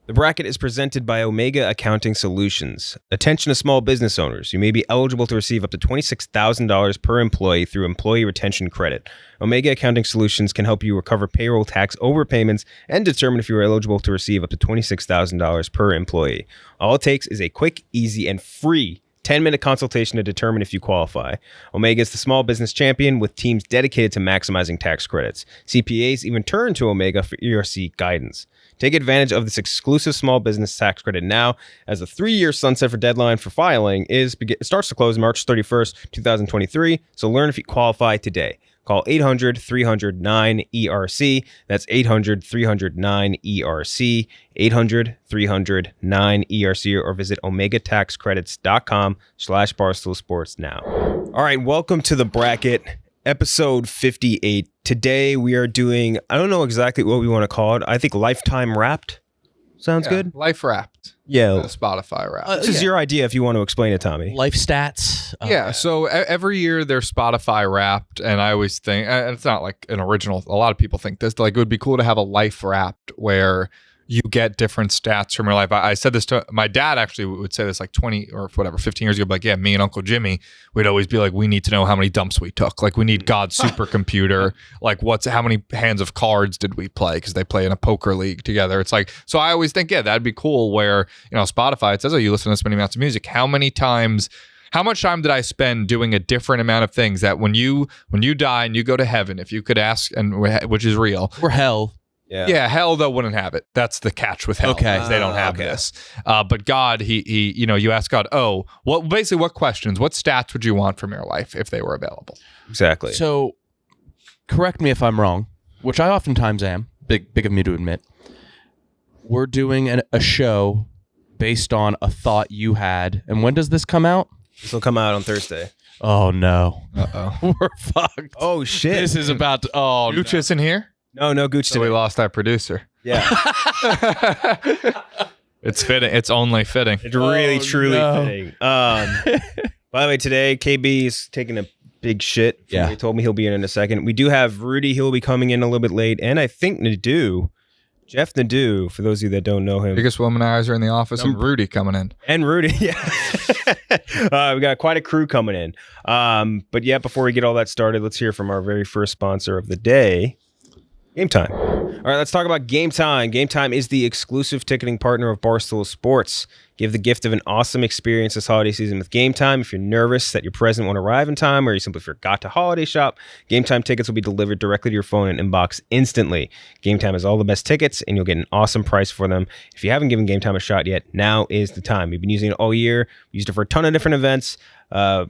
The bracket is presented by Omega Accounting Solutions. Attention to small business owners. You may be eligible to receive up to $26,000 per employee through Employee Retention Credit. Omega Accounting Solutions can help you recover payroll tax overpayments and determine if you are eligible to receive up to $26,000 per employee. All it takes is a quick, easy, and free 10-minute consultation to determine if you qualify. Omega is the small business champion with teams dedicated to maximizing tax credits. CPAs even turn to Omega for ERC guidance. Take advantage of this exclusive small business tax credit now, as the 3-year sunset for deadline for filing starts to close March 31st, 2023. So learn if you qualify today. Call 800-300-9-ERC. That's 800-300-9-ERC. 800-300-9-ERC, or visit omegataxcredits.com/Barstool Sports now. All right, welcome to the bracket. Episode 58. Today we are doing, I don't know exactly what we want to call it. I think Lifetime Wrapped. Sounds good? Life Wrapped. Yeah. Spotify Wrapped. This is your idea if you want to explain it, Tommy. Life stats. So every year they're Spotify Wrapped, and I always think, and it's not like an original, a lot of people think this, like it would be cool to have a Life Wrapped where you get different stats from your life. I said this to my dad, actually would say this like 20 or whatever, 15 years ago. Like, yeah, me and Uncle Jimmy, we'd always be like, we need to know how many dumps we took. Like, we need God's supercomputer. Like, how many hands of cards did we play? Because they play in a poker league together. It's like, so I always think, yeah, that'd be cool where, Spotify, it says, oh, you listen to this many amounts of music. How much time did I spend doing a different amount of things that when you die and you go to heaven, if you could ask, and which is real. Or hell. Yeah, hell though wouldn't have it. That's the catch with hell. Okay, they don't have this. But God, he, you ask God, what questions, what stats would you want from your life if they were available? Exactly. So, correct me if I'm wrong, which I oftentimes am. Big of me to admit. We're doing a show based on a thought you had, and when does this come out? This will come out on Thursday. Oh no! We're fucked. Oh shit! This is about to. Oh, Gooch isn't here. No Gooch. So we lost our producer. Yeah. It's fitting. It's only fitting. It's really, truly fitting. By the way, today, KB is taking a big shit. Yeah. He told me he'll be in a second. We do have Rudy. He'll be coming in a little bit late. And I think Jeff Nadu, for those of you that don't know him. Biggest womanizer in the office, and Rudy coming in. And Rudy, yeah. We got quite a crew coming in. But yeah, before we get all that started, let's hear from our very first sponsor of the day, Game Time. All right, let's talk about Game Time. Game Time is the exclusive ticketing partner of Barstool Sports. Give the gift of an awesome experience this holiday season with Game Time. If you're nervous that your present won't arrive in time, or you simply forgot to holiday shop, Game Time tickets will be delivered directly to your phone and inbox instantly. Game Time has all the best tickets, and you'll get an awesome price for them. If you haven't given Game Time a shot yet, now is the time. We've been using it all year. We used it for a ton of different events. I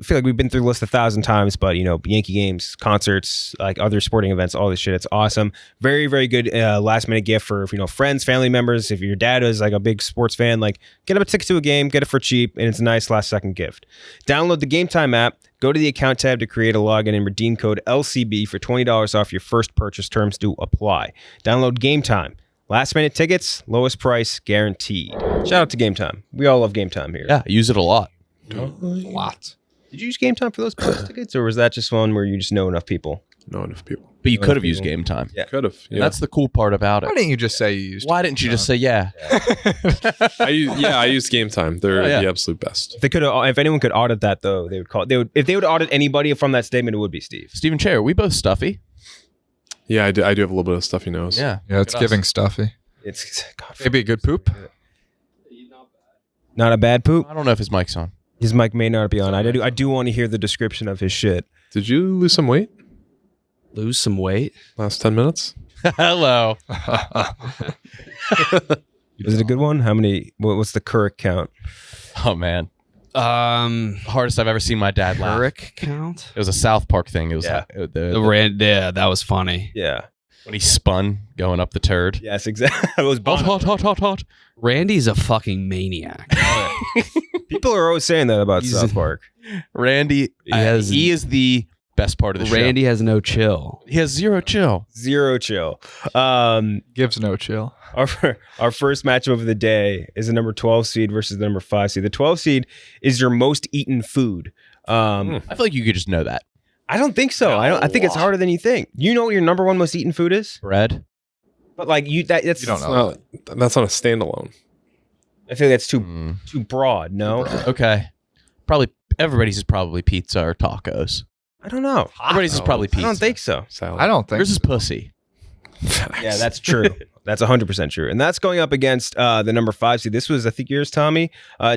feel like we've been through the list 1,000 times, but Yankee games, concerts, like other sporting events, all this shit. It's awesome. Very, very good last minute gift for friends, family members. If your dad is like a big sports fan, like get him a ticket to a game, get it for cheap, and it's a nice last second gift. Download the Game Time app. Go to the account tab to create a login and redeem code LCB for $20 off your first purchase. Terms do apply. Download Game Time. Last minute tickets, lowest price guaranteed. Shout out to Game Time. We all love Game Time here. Yeah, I use it a lot. Lots. Did you use Game Time for those post tickets, or was that just one where you just know enough people? Know enough people. But you could have used Game Time. Yeah. Could have. And that's the cool part about it. Why didn't you just say you used? Why didn't you just say yeah? I used Game Time. They're the absolute best. If anyone could audit that though, if they would audit anybody from that statement, it would be Steve. Stephen Cheah, are we both stuffy? Yeah, I do have a little bit of stuffy nose. Yeah. Yeah, it's giving stuffy. It's Maybe a good poop. Not a bad poop. I don't know if his mic's on. His mic may not be on. I do want to hear the description of his shit. Did you lose some weight Lose some weight? last 10 minutes? Hello. Is it a good one? How many? What's the current count? Oh man. Hardest I've ever seen my dad laugh. Rick count? It was a South Park thing. It was Yeah. Yeah, that was funny. Yeah. when he spun going up the turd. Yes, exactly. It was Hot. Randy's a fucking maniac. People are always saying that about South Park. Randy, he is the best part of the show. Randy has no chill. He has zero chill. Zero chill. Gives no chill. Our first matchup of the day is the number 12 seed versus the number 5 seed. The 12 seed is your most eaten food. I feel like you could just know that. I don't think so. I think it's harder than you think. You know what your number one most eaten food is? Bread. But like that's You don't know. Well, that's on a standalone. I feel that's too broad. No, Okay. Probably everybody's is probably pizza or tacos. I don't know. Everybody's is probably I pizza. don't think so. Salad. I don't think. Yours is pussy. Yeah, that's true. That's 100% true. And that's going up against the number 5. See, this was, I think, yours, Tommy.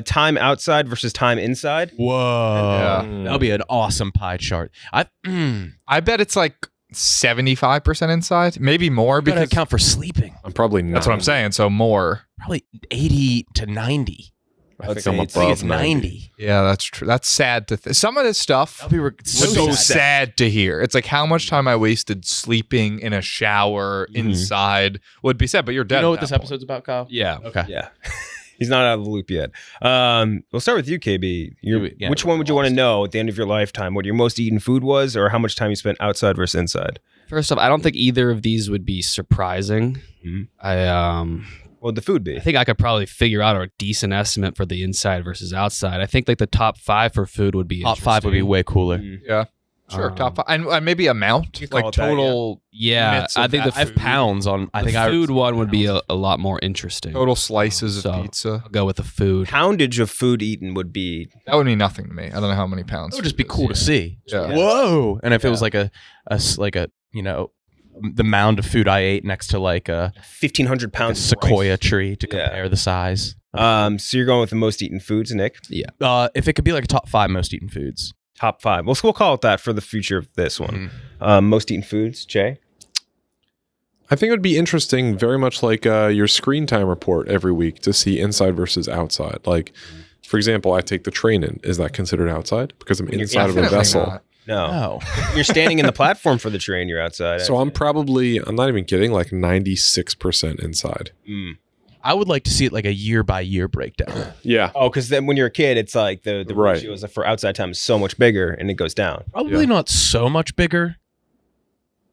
Time outside versus time inside. Whoa. Yeah. That'll be an awesome pie chart. I bet it's like 75% inside, maybe more Because because account for sleeping. I'm probably not. that's what I'm saying. So more. Probably 80 to 90. I Let's think I'm say I think above it's 90. Yeah, that's true. That's sad to some of this stuff That'll be so sad to hear. It's like how much time I wasted sleeping in a shower inside would be sad, but you're dead. You know at what this that point. episode's about, Kyle? Yeah. Okay. Yeah. He's not out of the loop yet. We'll start with you, KB. Yeah, Which one would you want to know at the end of your lifetime? What your most eaten food was, or how much time you spent outside versus inside? First off, I don't think either of these would be surprising. Mhm. I What would the food be? think I could probably figure out a decent estimate for the inside versus outside. I think like the top 5 for food would be Top 5 would be interesting. way cooler. Yeah. Sure. Top 5. And maybe amount. You call Like it that, total Yeah, units I of think that the I have food. pounds on. I the think food one would be a lot more interesting. Total slices So- of pizza. I'll go with the food. Poundage of food eaten would be That would mean nothing to me. I don't know how many pounds. It would just be cool to see. Yeah. Whoa! And if it was like a the mound of food I ate next to like a 1,500 pounds of sequoia rice. tree to Yeah. compare the size. So you're going with the most eaten foods, Nick? If it could be like a top 5 most eaten foods. Top 5. We'll call it that for the future of this one. Most eaten foods, Cheah? I think it would be interesting, very much like your screen time report every week, to see inside versus outside. Like, for example, I take the train in. Is that considered outside? Because I'm inside of a Definitely vessel. not. No. Oh. You're standing in the platform for the train. You're outside. So I'm not even kidding, like 96% inside. I would like to see it like a year by year breakdown. Yeah. Oh, because then when you're a kid, it's like the Right. ratio is for outside time is so much bigger and it goes down. Probably not so much bigger,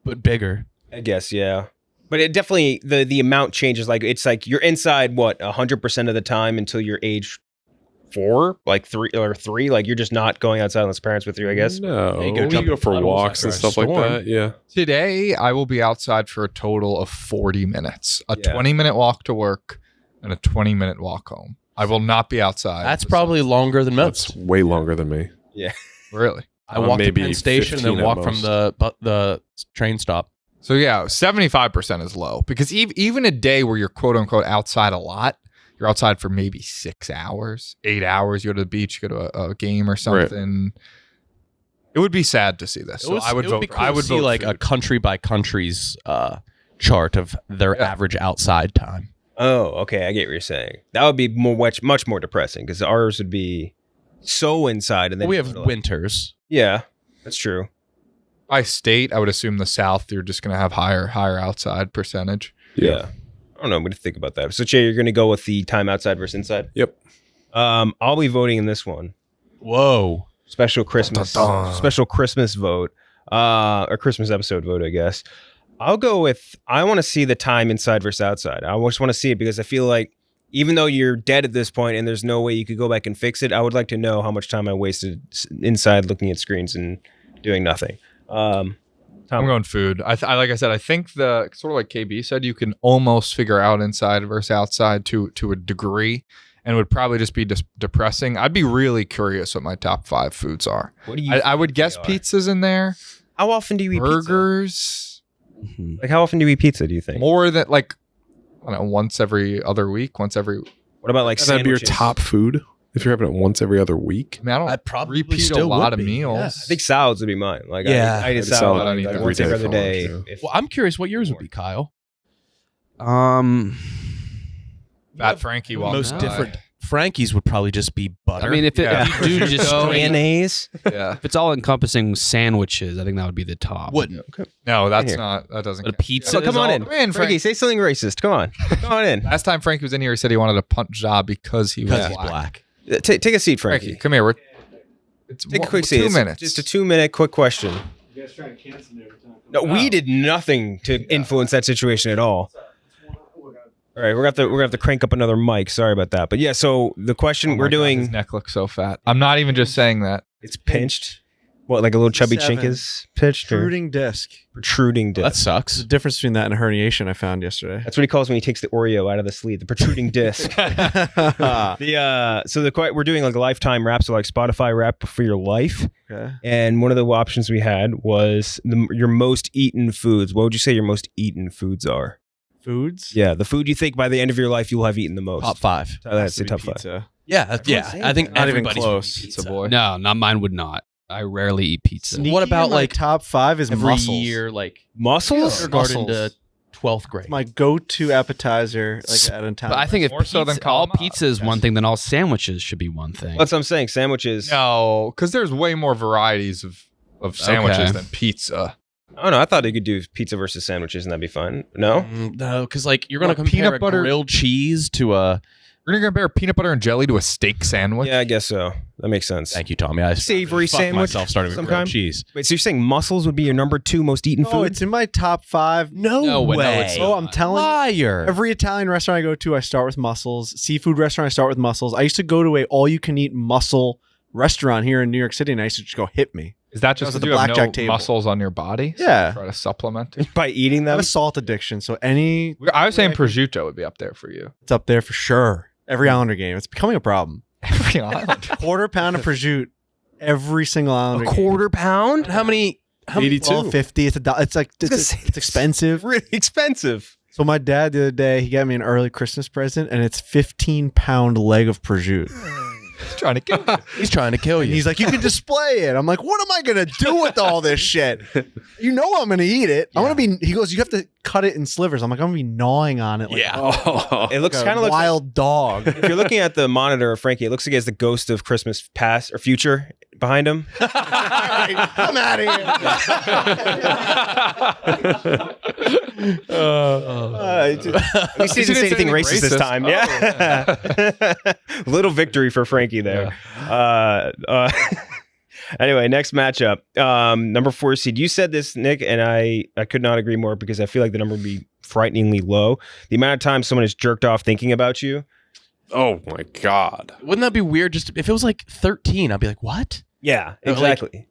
but bigger. I guess, yeah. But it definitely the amount changes. Like it's like you're inside 100% of the time until you're age 4, like 3 or 3. Like you're just not going outside unless parents with you, I guess. No. You go You jump go in for puddles walks after and a stuff like storm. that. Yeah. Today, I will be outside for a total of 40 minutes. A Yeah. 20-minute walk to work and a 20-minute walk home. I will not be outside. That's probably longer than most. That's way longer than me. Really. I walked to maybe Penn Station and 15 then at walked from most. the train stop. So yeah, 75% is low because even a day where you're quote unquote outside a lot, you're outside for maybe 6 hours, 8 hours. You go to the beach, you go to a game or something. It would be sad to see this. So I would it vote. Be cool I to would see vote like a food. country by country's chart of their Yeah. average outside time. Oh, okay. I get what you're saying. That would be much more depressing because ours would be so inside. And then We you have go to, like- winters. Yeah, that's true. By state, I would assume the South, you're just going to have higher outside percentage. Yeah. I don't know. What do you think about that? So, Cheah, you're going to go with the time outside versus inside? Yep. I'll be voting in this one. Whoa. Special Christmas vote, or Christmas episode vote, I guess. I'll go with, I want to see the time inside versus outside. I just want to see it because I feel like even though you're dead at this point and there's no way you could go back and fix it, I would like to know how much time I wasted inside looking at screens and doing nothing. I'm going food. Like I said, I think the sort of like KB said, you can almost figure out inside versus outside to a degree, and it would probably just be depressing. I'd be really curious what my top 5 foods are. What do you? I would guess they are? pizza's in there, How often do you eat burgers, Mhm. Like how often do you eat pizza? Do you think? more than like I don't know, once every other week, What about like That'd be your sandwiches? top food if you're having it once every other week. I mean, I don't I'd probably repeat a still lot would of be, meals. yeah. I think salads would be mine. Like Yeah. I eat I'd salad salad like every once day every other for day. lunch, If- Well, I'm curious what yours would be, Kyle. Fat Frankie walked Most by. different. Frankie's would probably just be butter. I mean, if Yeah. you do just go, mayonnaise. Yeah. if it's all encompassing sandwiches, I think that would be the top. wouldn't. No, that's Here. not. That doesn't. But a count. pizza So come is on all- in, Come in, Frankie. Frank. Say something racist. Come on, come on in. Last time Frankie was in here, he said he wanted to punch Ja because he was Because he's black. black. Take a seat, Frankie. Frankie, come here. It's Take a quick seat. 2 It's minutes. Just a 2-minute quick question. You guys trying to cancel me every time. No, we did nothing to influence that situation at all. All right, we're gonna have to crank up another mic. Sorry about that, but yeah. So the question Oh my we're God, doing, his neck looks so fat. I'm not even just saying that. it's pinched. What, like a little chubby 7. chinkers pitched? Or Protruding disc. protruding disc. That There's sucks. a difference between that and herniation I found yesterday. That's what he calls when he takes the Oreo out of the sleeve, the protruding disc. We're doing like a lifetime wrap, so like Spotify wrap for your life. Okay. And one of the options we had was your most eaten foods. What would you say your most eaten foods are? Foods? Yeah, the food you think by the end of your life you'll have eaten the most. Top 5. That's the Has to be top 5. pizza. Yeah, saying I think that. Not even everybody's close. pizza boy. No, not mine would not. I rarely eat pizza. What about, Sneaky in my like, top 5 is Every mussels. year, like Mussels? kindergarten to 12th grade. My go-to appetizer, like at a time. But I think if More so than pizza, all calamari. pizza is one thing, then all sandwiches should be one thing. That's what I'm saying. Sandwiches. No, because there's way more varieties of sandwiches Okay. than pizza. Oh no, I thought they could do pizza versus sandwiches and that'd be fun. No? No, because like you're gonna What, compare peanut a butter- grilled cheese to a. You're gonna compare peanut butter and jelly to a steak sandwich? Yeah, I guess so. That makes sense. Thank you, Tommy. I Savory fucked sandwich myself starting with some grilled kind? cheese. Wait, so you're saying mussels would be your number 2 most eaten No, food? it's in my top 5. No way. way. it's Oh, I'm telling you. Liar. Every Italian restaurant I go to, I start with mussels. Seafood restaurant, I start with mussels. I used to go to a all-you-can-eat mussel restaurant here in New York City, and I used to just go hit me. Is that just That was that the you have no blackjack table. muscles on your body? So Yeah. you try to supplement it. by eating I have them? a salt addiction, so any I was saying prosciutto would be up there for you. it's up there for sure. Every Islander game, it's becoming a problem. Every island. Quarter pound of prosciutto, every single Islander. A quarter pound? How many? How many? 82. Well, 50. It's it's like it's expensive. Really expensive. So my dad the other day, he got me an early Christmas present, and it's 15-pound leg of prosciutto. He's trying to kill you. He's trying to kill And you. he's like, you can display it. I'm like, what am I gonna do with all this shit? You know I'm gonna eat it. I'm gonna be. He goes, you have to cut it in slivers. I'm like, I'm gonna be gnawing on it. Like, Yeah. Oh. It looks like kind a of like wild dog. if you're looking at the monitor of Frankie, it looks like he has the ghost of Christmas past or future behind him. I'm out of here. At least he didn't say anything racist this time. Oh, Yeah. Little victory for Frankie there. Anyway, next matchup. Number 4 seed. You said this, Nick, and I could not agree more because I feel like the number would be frighteningly low. The amount of time someone has jerked off thinking about you. Oh my God. Wouldn't that be weird? Just if it was like 13, I'd be like, what? Yeah, Like- exactly.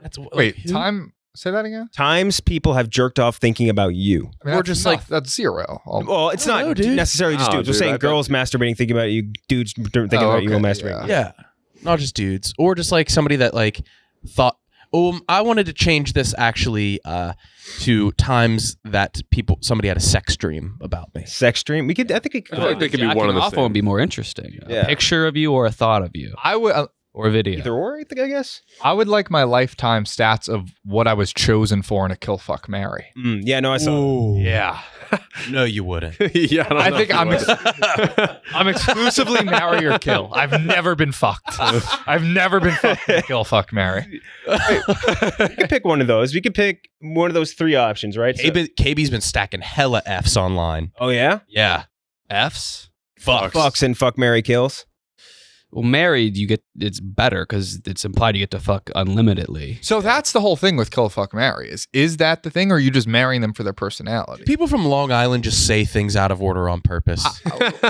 That's Wait, who? time. Say that again. Times people have jerked off thinking about you. I mean, Or that's just enough. like- that's 0. Well, it's I don't not know, dude. necessarily just Oh, dudes. We're dude, saying I bet- girls masturbating thinking about you, dudes thinking about you while okay, masturbating. yeah. Yeah, not just dudes, or just like somebody that like thought. I wanted to change this actually to times that somebody had a sex dream about me. Sex dream. I think it could I feel like they could be one and the Off one would same. be more interesting. Yeah. A picture of you or a thought of you I would. or a video. either or. I guess. I would like my lifetime stats of what I was chosen for in a kill, fuck, marry. Yeah, no, I saw. Yeah. No, you wouldn't. Yeah, I think I'm. I'm exclusively marry or kill. I've never been fucked. I've never been fucked in a kill, fuck, marry. We could pick one of those. We could pick one of those 3 options, right? So- KB's been stacking hella Fs online. oh yeah, Yeah, F's? fucks and fuck, marry, kills. Well, married, it's better because it's implied you get to fuck unlimitedly. So that's the whole thing with kill, fuck, marry. Is that the thing, or are you just marrying them for their personality? people from Long Island just say things out of order on purpose.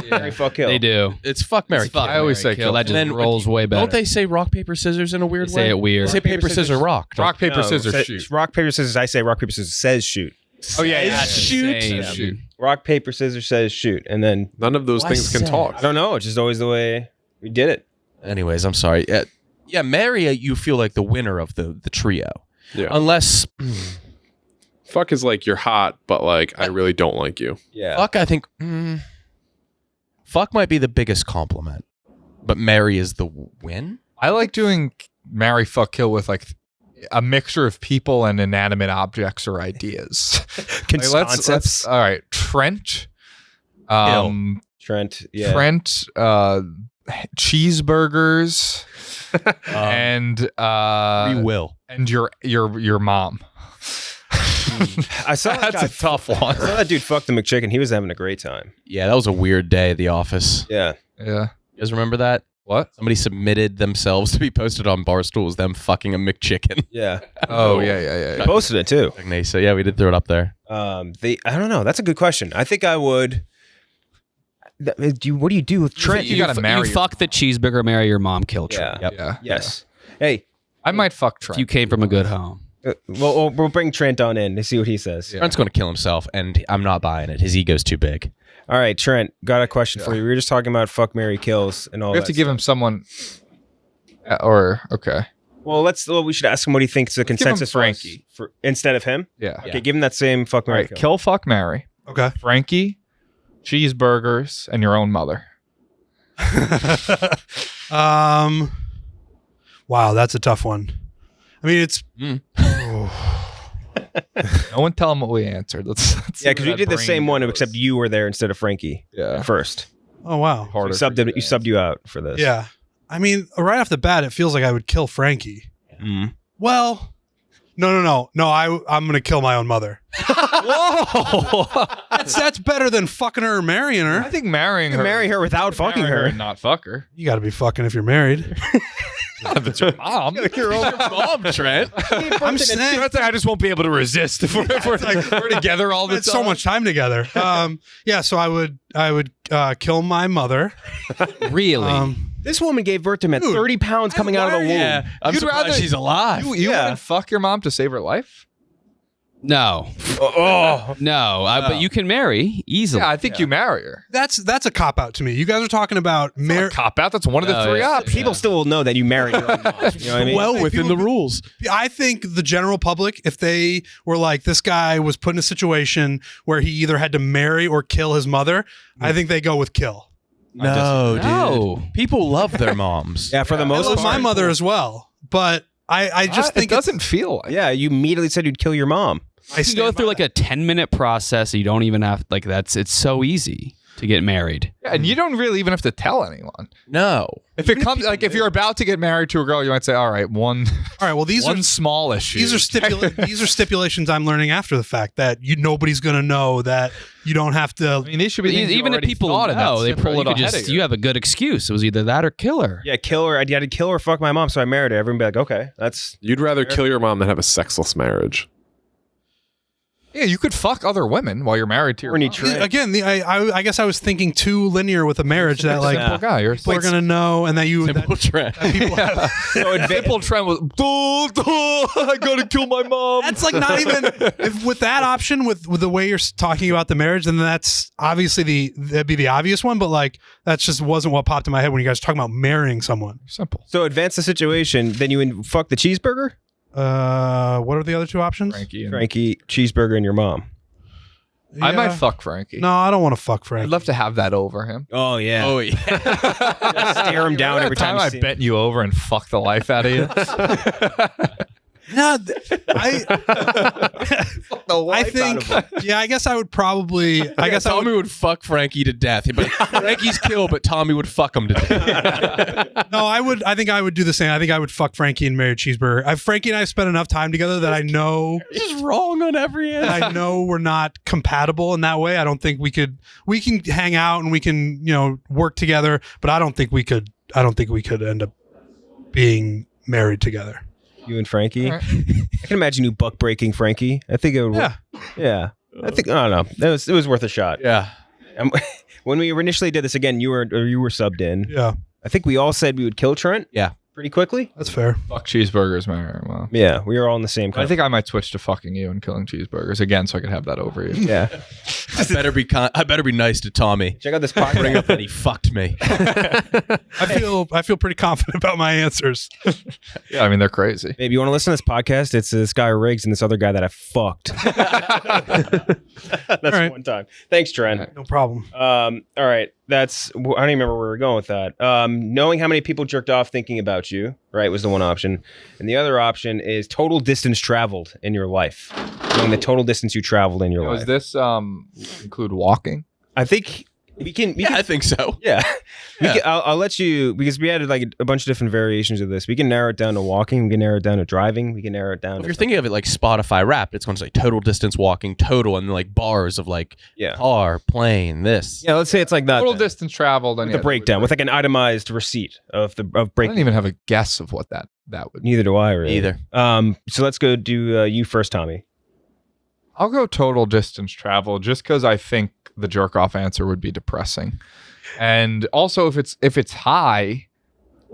Marry, fuck, kill. They do. It's fuck, marry, It's fuck, kill. I always marry, say kill. kill. That just And then- rolls way better. Don't they say rock paper scissors in a weird They way? say it weird. They say paper scissors rock. don't Rock, paper, No, scissors, say- shoot. Rock, paper, scissors. I say rock, paper, scissors says shoot. Oh yeah, Shoot. shoot. Rock, paper, scissors says shoot, and then None of those Why things can say? talk. I don't know. It's just always the way we did it. Anyways, I'm sorry. Yeah, marry you feel like the winner of the trio. Yeah. Unless Fuck is like you're hot, but like I really don't like you. Yeah. fuck, I think fuck might be the biggest compliment, but marry is the win. I like doing marry, fuck, kill with like a mixture of people and inanimate objects or ideas. Like, Concepts. all right, Trent. Trent. Yeah. Trent. Cheeseburgers. And We will. and your mom. I saw that That's guy. a tough I one. saw that dude fuck the McChicken. He was having a great time. Yeah, that was a weird day at the office. Yeah. Yeah. You guys remember that? What? Somebody submitted themselves to be posted on Barstool as them fucking a McChicken. Yeah. Oh yeah. He posted it too. So yeah, we did throw it up there. I don't know. That's a good question. I think I would. What do you do with Trent? You gotta marry You your fuck the cheeseburger, marry your mom, kill Trent. Yeah. Yep. Yeah. Yes. Hey, I might fuck If Trent. you came from a good home. We'll bring Trent on in to see what he says. Yeah. Trent's going to kill himself, and I'm not buying it. His ego's too big. All right, Trent, got a question for you. We were just talking about fuck, marry, kills and all We have that to give him someone. Okay. Well, we should ask him what he thinks the give him consensus Frankie. was for instead of him. Yeah. Okay, give him that same fuck, All marry, right. kill. Kill, fuck, marry. Okay. Frankie, cheeseburgers, and your own mother. Wow, that's a tough one. I mean, it's No one tell him what we answered. Let's Yeah, because we did the same one, except you were there instead of Frankie Yeah. first. oh wow. So we subbed you out for this. Yeah. I mean, right off the bat, it feels like I would kill Frankie. Mm. Well, no. I'm gonna kill my own mother. Whoa! That's better than fucking her or marrying I her. think marrying You her. can marry her without fucking marry her. and not fuck her. You got to be fucking if you're married. If it's your mom. Your own Mom, Trent. I'm saying I just won't be able to resist if we're together all the it's time. so much time together. Yeah, so I would kill my mother. Really? This woman gave birth to him at Dude, 30 pounds coming out of the womb. Yeah, I'm You'd surprised rather- she's alive. You Yeah. wouldn't fuck your mom to save her life? no. Oh, No. But you can marry easily. Yeah, I think you marry her. That's a cop out to me. You guys are talking about marriage. Cop out. That's one of the No, three yeah. options. people still will know that you married your own mom. You know what I mean? well within the rules. I think the general public, if they were like, this guy was put in a situation where he either had to marry or kill his mother, I think they go with kill. No, No. dude. People love their moms. Yeah, for the I most love part. my mother as well, but I just think it doesn't feel like. Yeah, you immediately said you'd kill your mom. I You go through like a 10-minute process. You don't even have it's so easy to get married. Yeah, and you don't really even have to tell anyone. No. If it comes if you're about to get married to a girl, you might say, "All right, one all right. Well, these one are small issue." these are stipulations I'm learning after the fact that nobody's gonna know that you don't have to. I mean, these should be things you Even if already people thought of. know, That's they simple. probably You could could just. You have a good excuse. It was either that or kill her. Yeah, kill her. I had to kill her, fuck my mom, so I married her. Everyone be like, okay, that's... You'd rather kill your mom than have a sexless marriage. Yeah, you could fuck other women while you're married to your Bernie mom. Trent. Again, I guess I was thinking too linear with a marriage that like Yeah. Simple guy. You're people are gonna know, and that you that Simple Trent. people have, So Simple Trent was. I gotta kill my mom. that's like not even with that option with the way you're talking about the marriage, then that's obviously that'd be the obvious one, but like that just wasn't what popped in my head when you guys were talking about marrying someone. simple. So advance the situation, then you fuck the cheeseburger, What are the other two options? Frankie. And Frankie, cheeseburger, and your mom. I Yeah. might fuck Frankie. No, I don't want to fuck Frank. I'd love to have that over him. Oh, yeah. Oh, yeah. Stare him down every time you I see him. bent you over and fucked the life out of you. No, I think yeah, I guess I would probably Tommy would fuck Frankie to death. But Frankie's killed, but Tommy would fuck him to death. No, I think I would do the same. I think I would fuck Frankie and marry Cheeseburger. Frankie and I have spent enough time together that I know Just wrong on every end. I know we're not compatible in that way. I don't think we can hang out and we can, work together, but I don't think we could end up being married together. You and Frankie. All right. I can imagine you buck breaking Frankie. I think it would. Yeah. Yeah. I don't know. It was worth a shot. Yeah. When we initially did this again, you were subbed in. Yeah, I think we all said we would kill Trent. Yeah. Pretty quickly. that's fair. Fuck cheeseburgers, man. Well, Yeah, we were all in the same. I think I might switch to fucking you and killing cheeseburgers again, so I could have that over you. Yeah. I better be nice to Tommy. Check out this Bring podcast. up that he fucked me. I feel pretty confident about my answers. Yeah, I mean they're crazy. Maybe you want to listen to this podcast? It's this guy Riggs and this other guy that I fucked. That's right. one time. Thanks, Trent. No problem. All right. I don't even remember where we were going with that. Knowing how many people jerked off thinking about you, right, was the one option. And the other option is total distance traveled in your life. Knowing the total distance you traveled in your life. Does this include walking? I think we can. I think so. Yeah. Yeah. I'll let you, because we had like a bunch of different variations of this. We can narrow it down to walking. We can narrow it down to driving. We can narrow it down If to. you're thinking of it like Spotify Wrapped, it's going to say total distance walking, total, and then like bars of like Yeah. car, plane, this. Yeah, let's say it's like that. Total then. distance traveled. With the breakdown, with like an itemized receipt of I break. don't even have a guess of what that would be. Neither do I really. Either. So let's go do you first, Tommy. I'll go total distance travel just because I think the jerk off answer would be depressing. And also if it's high,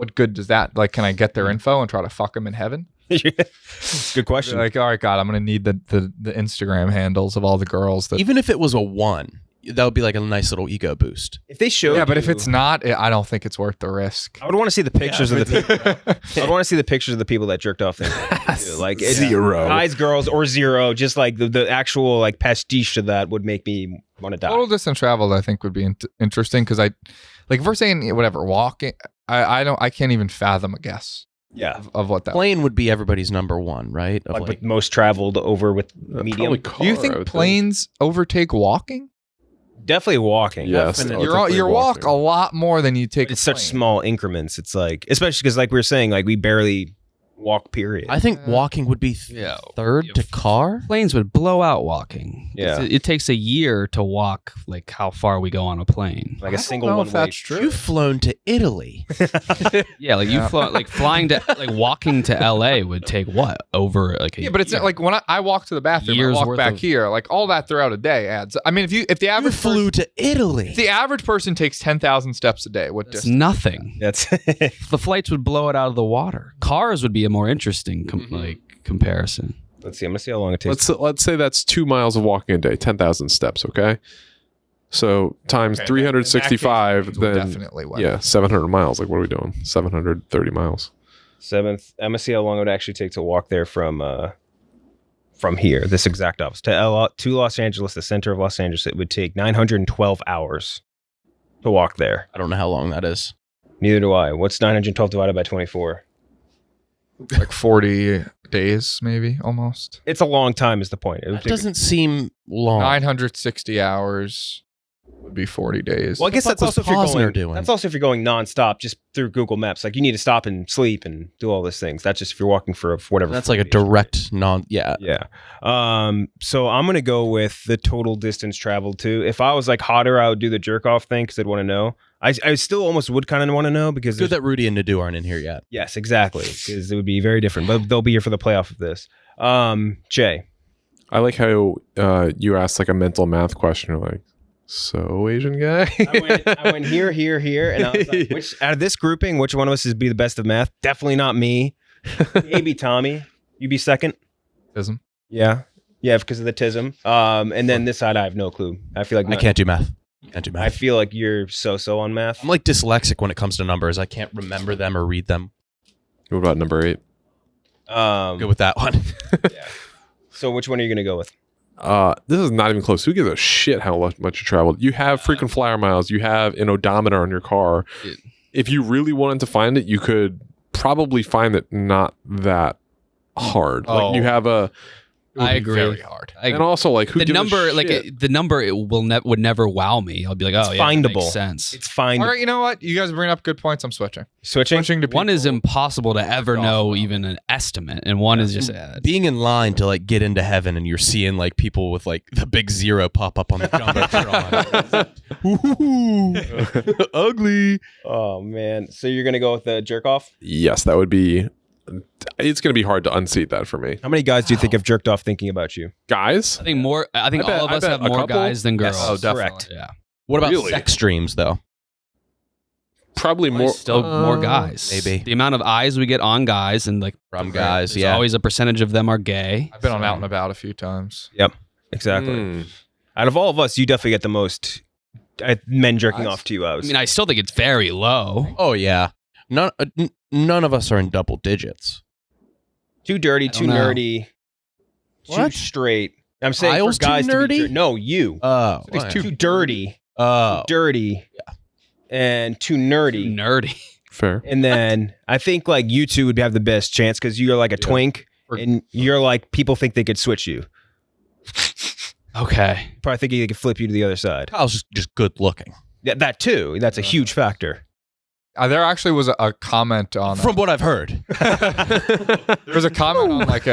what good does that? Like, can I get their info and try to fuck them in heaven? Good question. Like, all right, God, I'm gonna need the Instagram handles of all the girls that. Even if it was a 1, that would be like a nice little ego boost. If they showed, Yeah, but if it's not, I don't think it's worth the risk. I would want to see the pictures of the people. I would want to see the pictures of the people that jerked off. Like it's 0. guys, girls, or 0. Just like the actual like pastiche of that would make me want to die. Total distance traveled, I think, would be interesting because if we're saying whatever walking, I can't even fathom a guess. Yeah, of what that. Plane would be everybody's number 1, right? Of like with most traveled over with medium. Car, Do you I think would planes overtake walking? Definitely walking. Yes, Definitely. You walk a lot more than you take. It's a such plane. small increments. It's like, especially because like we were saying, like we barely walk. Period. I think walking would be Yeah. third to car. Planes would blow out walking. Yeah. It takes a year to walk like how far we go on a plane. like a I single don't know one if way. that's true. You've flown to Italy. Yeah, like you fly, like flying to like walking to LA would take what over like a Yeah, but it's not like when I walk to the bathroom, Years I walk worth back of- here, like all that throughout a day adds. I mean, if the You average flew to Italy. if the average person takes 10,000 steps a day, what it's distance? nothing. That's The flights would blow it out of the water. Cars would be a more interesting comparison. let's see. I'm gonna see how long it takes. Let's say that's 2 miles of walking a day, 10,000 steps. Okay, so times Okay, 365, in that case, we'll then definitely win. yeah, 700 miles. Like, what are we doing? 730 miles. 7th. I'm gonna see how long it would actually take to walk there from here. This exact office to Los Angeles, the center of Los Angeles. It would take 912 hours to walk there. I don't know how long that is. Neither do I. What's 912 divided by 24? Like 40 days, maybe almost. It's a long time. Is the point? It would That take- doesn't seem long. 960 hours would be 40 days. Well, I guess What that's the fuck also was if you're Posner going. doing? That's also if you're going nonstop, just through Google Maps. Like you need to stop and sleep and do all these things. That's just if you're walking for whatever. That's like a 40 days. direct non. Yeah. Yeah. So I'm gonna go with the total distance traveled too. If I was like hotter, I would do the jerk off thing because I'd want to know. I still almost would kind of want to know because Good that Rudy and Nadu aren't in here yet. yes, exactly, because it would be very different. But they'll be here for the playoff of this. Jay, I like how you asked like a mental math question. You're like, so Asian guy. I went here, and I was like, which out of this grouping, which one of us is be the best of math? Definitely not me. Maybe Tommy. You be second. Ism. Yeah, because of the tism. And then this side, I have no clue. I feel like I can't do math. Can't do I math. feel like you're so on math. I'm like dyslexic when it comes to numbers. I can't remember them or read them. What about number 8? Good with that one. So which one are you gonna go with? This is not even close. Who gives a shit how much you traveled? You have freaking flyer miles. You have an odometer on your car. If you really wanted to find it, you could probably find it not that hard. Like you have a. It would I be agree. Very hard. I, And also, like, who the gives a number, shit? the number, it would never wow me. I'll be like, oh, It's yeah, that findable. makes sense. It's fine. All right, you know what? You guys bring up good points. I'm switching. Switching. Switching to One is people- impossible to ever know even an estimate, and one is just Being in line to like get into heaven and you're seeing like people with like the big 0 pop up on the jumbotron. Ooh, ugly. Oh man. So you're gonna go with the jerk off? Yes, that would be. It's going to be hard to unseat that for me. How many guys do you think have jerked off thinking about you? Guys? I think more. I think I bet- all of I us bet have a more couple. guys than girls. Yes. Oh, definitely. Correct. Yeah, What about Really? sex streams though? Probably more. still more guys. maybe. The amount of eyes we get on guys, and like From guys, there's yeah. always a percentage of them are gay. I've been on out and about a few times. Exactly. Mm. Out of all of us, you definitely get the most men jerking Guys? off to you. I mean, I still think it's very low. Oh yeah. None of us are in double digits. Too dirty, I too don't know. nerdy, too What? straight. I'm saying Kyle's for guys too to be nerdy? no, you. Oh. It's too dirty, Oh. dirty, and too nerdy. Nerdy. Fair. And then I think like you two would have the best chance because you're like a twink, and you're like people think they could switch you. Okay. Probably think they could flip you to the other side. Kyle's just good looking. Yeah, that too. That's a huge factor. There actually was a comment on From what I've heard. there was a comment on like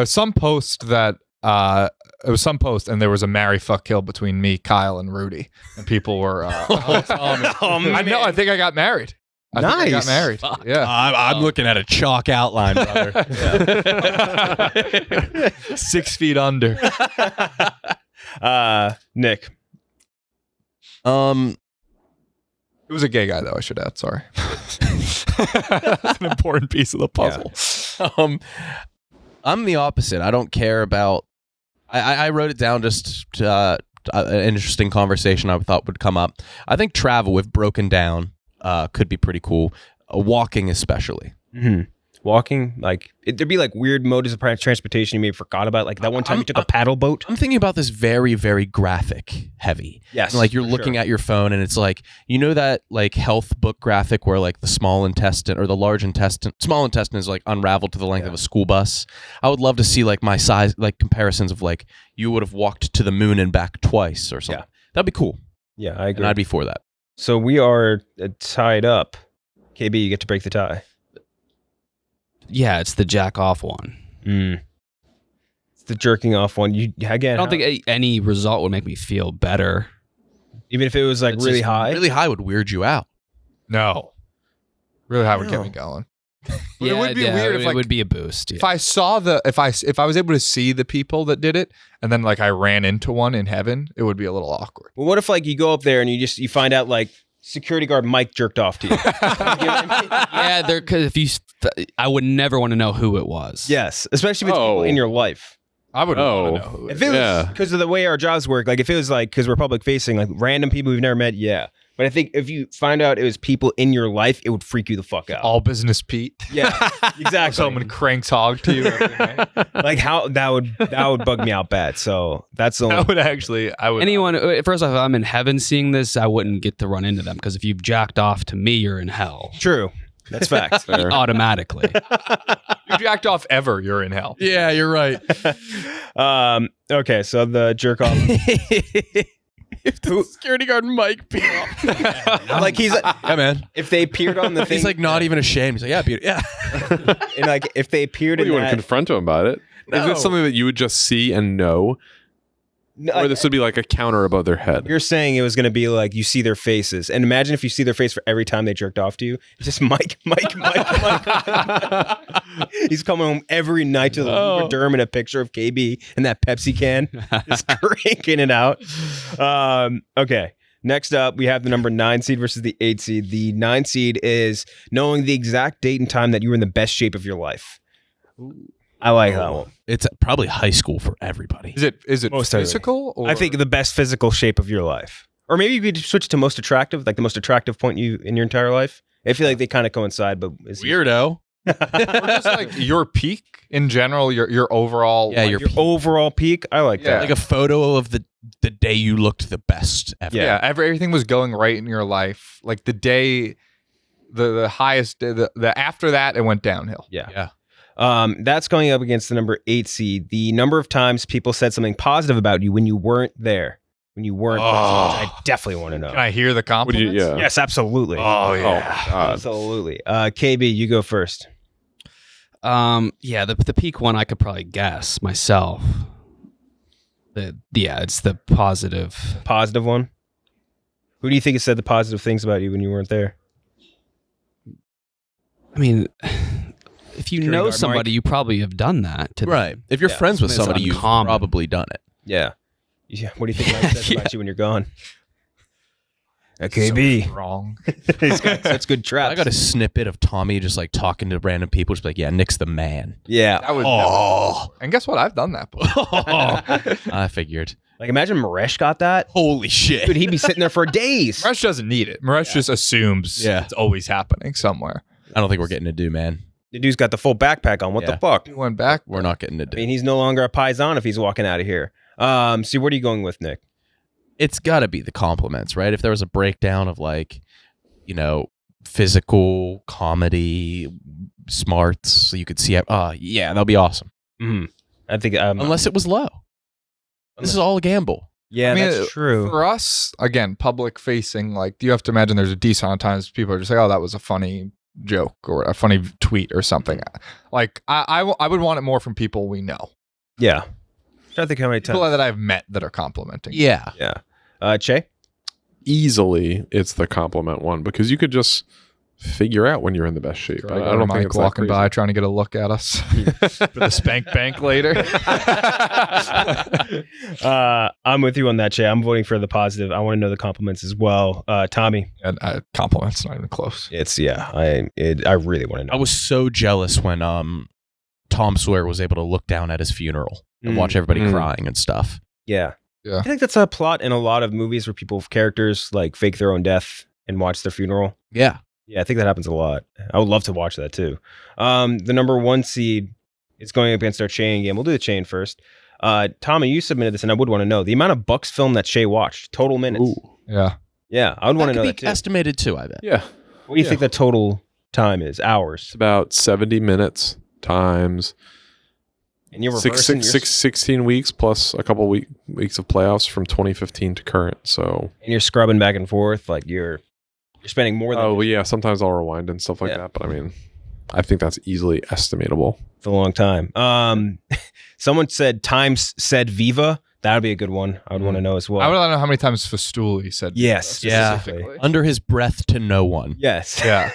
some post that it was some post and there was a marry fuck kill between me, Kyle, and Rudy, and people were. I know. I think I got married. I think I got Nice. married. Yeah. I'm looking at a chalk outline, brother. 6 feet under. Nick. It was a gay guy though. I should add. Sorry. That's an important piece of the puzzle. I'm the opposite. I don't care about. I wrote it down just to, an interesting conversation I thought would come up. I think travel, if broken down, could be pretty cool. Walking, especially. Mm-hmm. Walking, like there'd be like weird modes of transportation you may have forgot about. Like that one time you took a paddle boat. I'm thinking about this very, very graphic heavy. Yes, and, like you're looking at your phone and it's like, you know that like health book graphic where like the small intestine or the small intestine is like unraveled to the length of a school bus. I would love to see like my size, like comparisons of like you would have walked to the moon and back twice or something. Yeah. That'd be cool. Yeah, I agree. And I'd be for that. So we are tied up. KB, you get to break the tie. Yeah, it's the jack off one. It's the jerking off one. I don't think any result would make me feel better. Even if it was like really high? Really high would weird you out. No. Really high would get me going. Yeah, it would be weird if it like, would be a boost. Yeah. if I saw if I was able to see the people that did it and then like I ran into one in heaven, it would be a little awkward. Well, what if like you go up there and you find out like security guard Mike jerked off to you? You know what I mean? Yeah, because I would never want to know who it was. Yes, especially if it's people in your life. I would want to know who it If it was because of the way our jobs work, like if it was like because we're public facing, like random people we've never met, yeah. But I think if you find out it was people in your life, it would freak you the fuck out. All business Pete. Yeah, exactly. Someone cranks hog to you every night. Like how that would bug me out bad. So that's the only. I would. Anyone, first off, if I'm in heaven seeing this, I wouldn't get to run into them because if you've jacked off to me, you're in hell. True. That's facts. Automatically. You jacked off ever, you're in hell. Yeah, you're right. Okay, so the jerk off. If the security guard Mike peed off. Like he's like, yeah, man. If they appeared on the thing, He's like not even ashamed. He's like, yeah, peed. Yeah. and like if they appeared Well, in you want to that, confront him about it? Is No. it something that you would just see and know? Or this would be like a counter above their head? you're saying it was going to be like you see their faces, and imagine if you see their face for every time they jerked off to you. It's just Mike. He's coming home every night to the Lubriderm and a picture of KB and that Pepsi can, just cranking it out. Okay. Next up, we have the number 9 seed versus the 8 seed. The 9 seed is knowing the exact date and time that you were in the best shape of your life. I like that one. It's probably high school for everybody. Is it Most physical? Or? I think the best physical shape of your life. Or maybe you could switch to most attractive, like the most attractive point you in your entire life. I feel like they kind of coincide, but Weirdo. Or just like your peak in general, your overall. Yeah, like, your your overall peak. I like Yeah. that. Like a photo of the day you looked the best ever. yeah. Everything was going right in your life. Like the day, the highest, the after that, it went downhill. Yeah. Yeah. That's going up against the number 8 seed. The number of times people said something positive about you when you weren't there. When you weren't present, which I definitely want to know. Can I hear the compliments? Yeah. Yes, absolutely. Oh Oh, yeah. my God. Absolutely. KB, you go first. Yeah, the peak one I could probably guess myself. It's the positive. Positive one. Who do you think has said the positive things about you when you weren't there? I mean, if you Security know guard somebody, Mike. you probably have done that. To Right. If you're Yeah. friends with It's somebody, you've uncommon. probably done it. Yeah. Yeah. What do you think Mike says Yeah. about you when you're gone? KB. Wrong. That's good traps. I got a snippet of Tommy just like talking to random people, just like, yeah, Nick's the man. Yeah. That was and guess what? I've done that before. I figured. Like imagine Maresh got that. Holy shit. Dude, he'd be sitting there for days. Maresh doesn't need it. Maresh just assumes Yeah. it's always happening somewhere. I don't think we're getting a do, man. The dude's got the full backpack on. What the Yeah. fuck? We went back. We're not getting a I do. mean, he's no longer a paisan if he's walking out of here. So what are you going with, Nick? It's got to be the compliments, right? If there was a breakdown of like, physical, comedy, smarts, so you could see, yeah, that'll be awesome. Mm-hmm. I think Unless it was low. This is all a gamble. yeah, I mean, that's true. For us, again, public facing, like you have to imagine there's a decent amount of times people are just like, oh, that was a funny joke or a funny tweet or something. Like I would want it more from people we know. Yeah. I'm trying to think how many People times. that I've met that are complimenting. Yeah. Yeah. Che? Easily, it's the compliment one because you could just figure out when you're in the best shape. I don't think Mike it's walking that by crazy. trying to get a look at us for the spank bank later. I'm with you on that, Cheah. I'm voting for the positive. I want to know the compliments as well. Tommy, And compliments, not even close. I really want to know. I was so jealous when Tom Sawyer was able to look down at his funeral and watch everybody crying and stuff. Yeah. Yeah. I think that's a plot in a lot of movies where characters like fake their own death and watch their funeral. Yeah. Yeah, I think that happens a lot. I would love to watch that too. The number 1 seed is going up against our chain game. We'll do the chain first. Tommy, you submitted this, and I would want to know the amount of Bucks film that Cheah watched, total minutes. Ooh. Yeah. Yeah, I would want to know could that be too. estimated too, I bet. Yeah. What do you think the total time is? Hours? It's about 70 minutes times And you're 16 weeks plus a couple weeks of playoffs from 2015 to current. So and you're scrubbing back and forth. Like you're spending more than yeah, sometimes I'll rewind and stuff like Yeah. that. But I mean, I think that's easily estimatable. for a long time. Someone said times said Viva. That would be a good one. I would want to know as well. I want to know how many times Fastuli said. Yes. Yeah. specifically. Under his breath to no one. Yes. Yeah.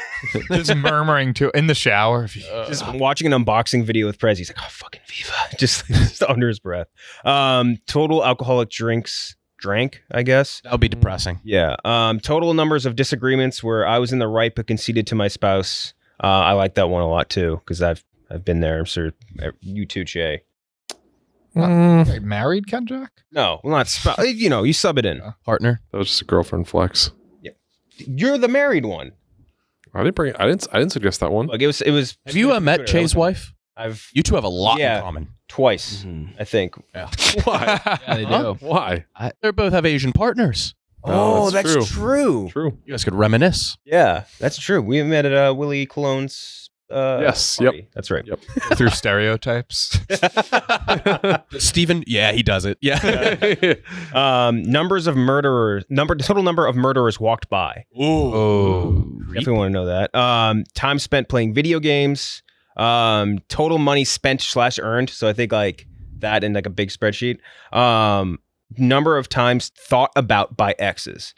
Just murmuring to in the shower. Just watching an unboxing video with Prez. He's like, "Oh, fucking Viva!" just under his breath. Total alcoholic drinks drank, I guess. That would be depressing. Yeah. Total numbers of disagreements where I was in the right but conceded to my spouse. I like that one a lot too because I've been there. I'm sure you too, Cheah. Like married KenJac? No, well, not spouse. You sub it in. Partner. That was just a girlfriend flex. You're the married one. I didn't suggest that one. Like it was. Have you met Cheah's wife? I've You two have a lot Yeah. in common. twice, I think. Why? Yeah, they Huh? do. Why? They both have Asian partners. Oh, that's that's true. True. You guys could reminisce. Yeah, that's true. We met at Willie Cologne's. Yes, party. That's right. Yep. Through stereotypes. Steven, yeah, he does it. Yeah. Total number of murderers walked by. Oh. Definitely want to know that. Time spent playing video games. Total money spent / earned. So I think like that in like a big spreadsheet. Number of times thought about by exes.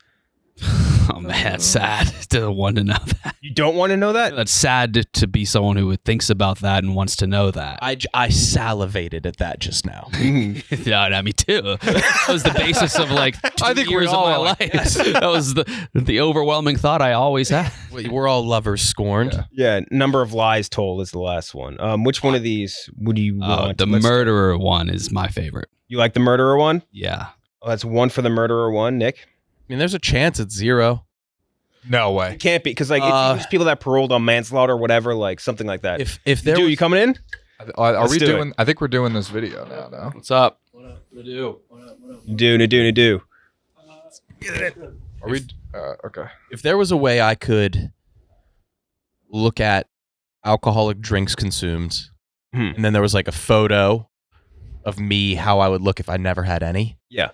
Oh man, it's sad to want to know that. You don't want to know that? That's sad to be someone who thinks about that and wants to know that. I salivated at that just now. Yeah, me too. That was the basis of like 2 years of my life. That was the overwhelming thought I always had. We're all lovers scorned. Yeah, number of lies told is the last one. Which one of these would you want? The murderer one is my favorite. You like the murderer one? Yeah. Oh, that's one for the murderer one, Nick. I mean, there's a chance it's 0. No way. It can't be because like if there's people that paroled on manslaughter or whatever, like something like that. If there Dude, was, you coming in? Are Let's we do doing? I think we're doing this video now. No. what's up? Do. Are we? Okay. If there was a way I could look at alcoholic drinks consumed, and then there was like a photo of me, how I would look if I never had any. Yeah.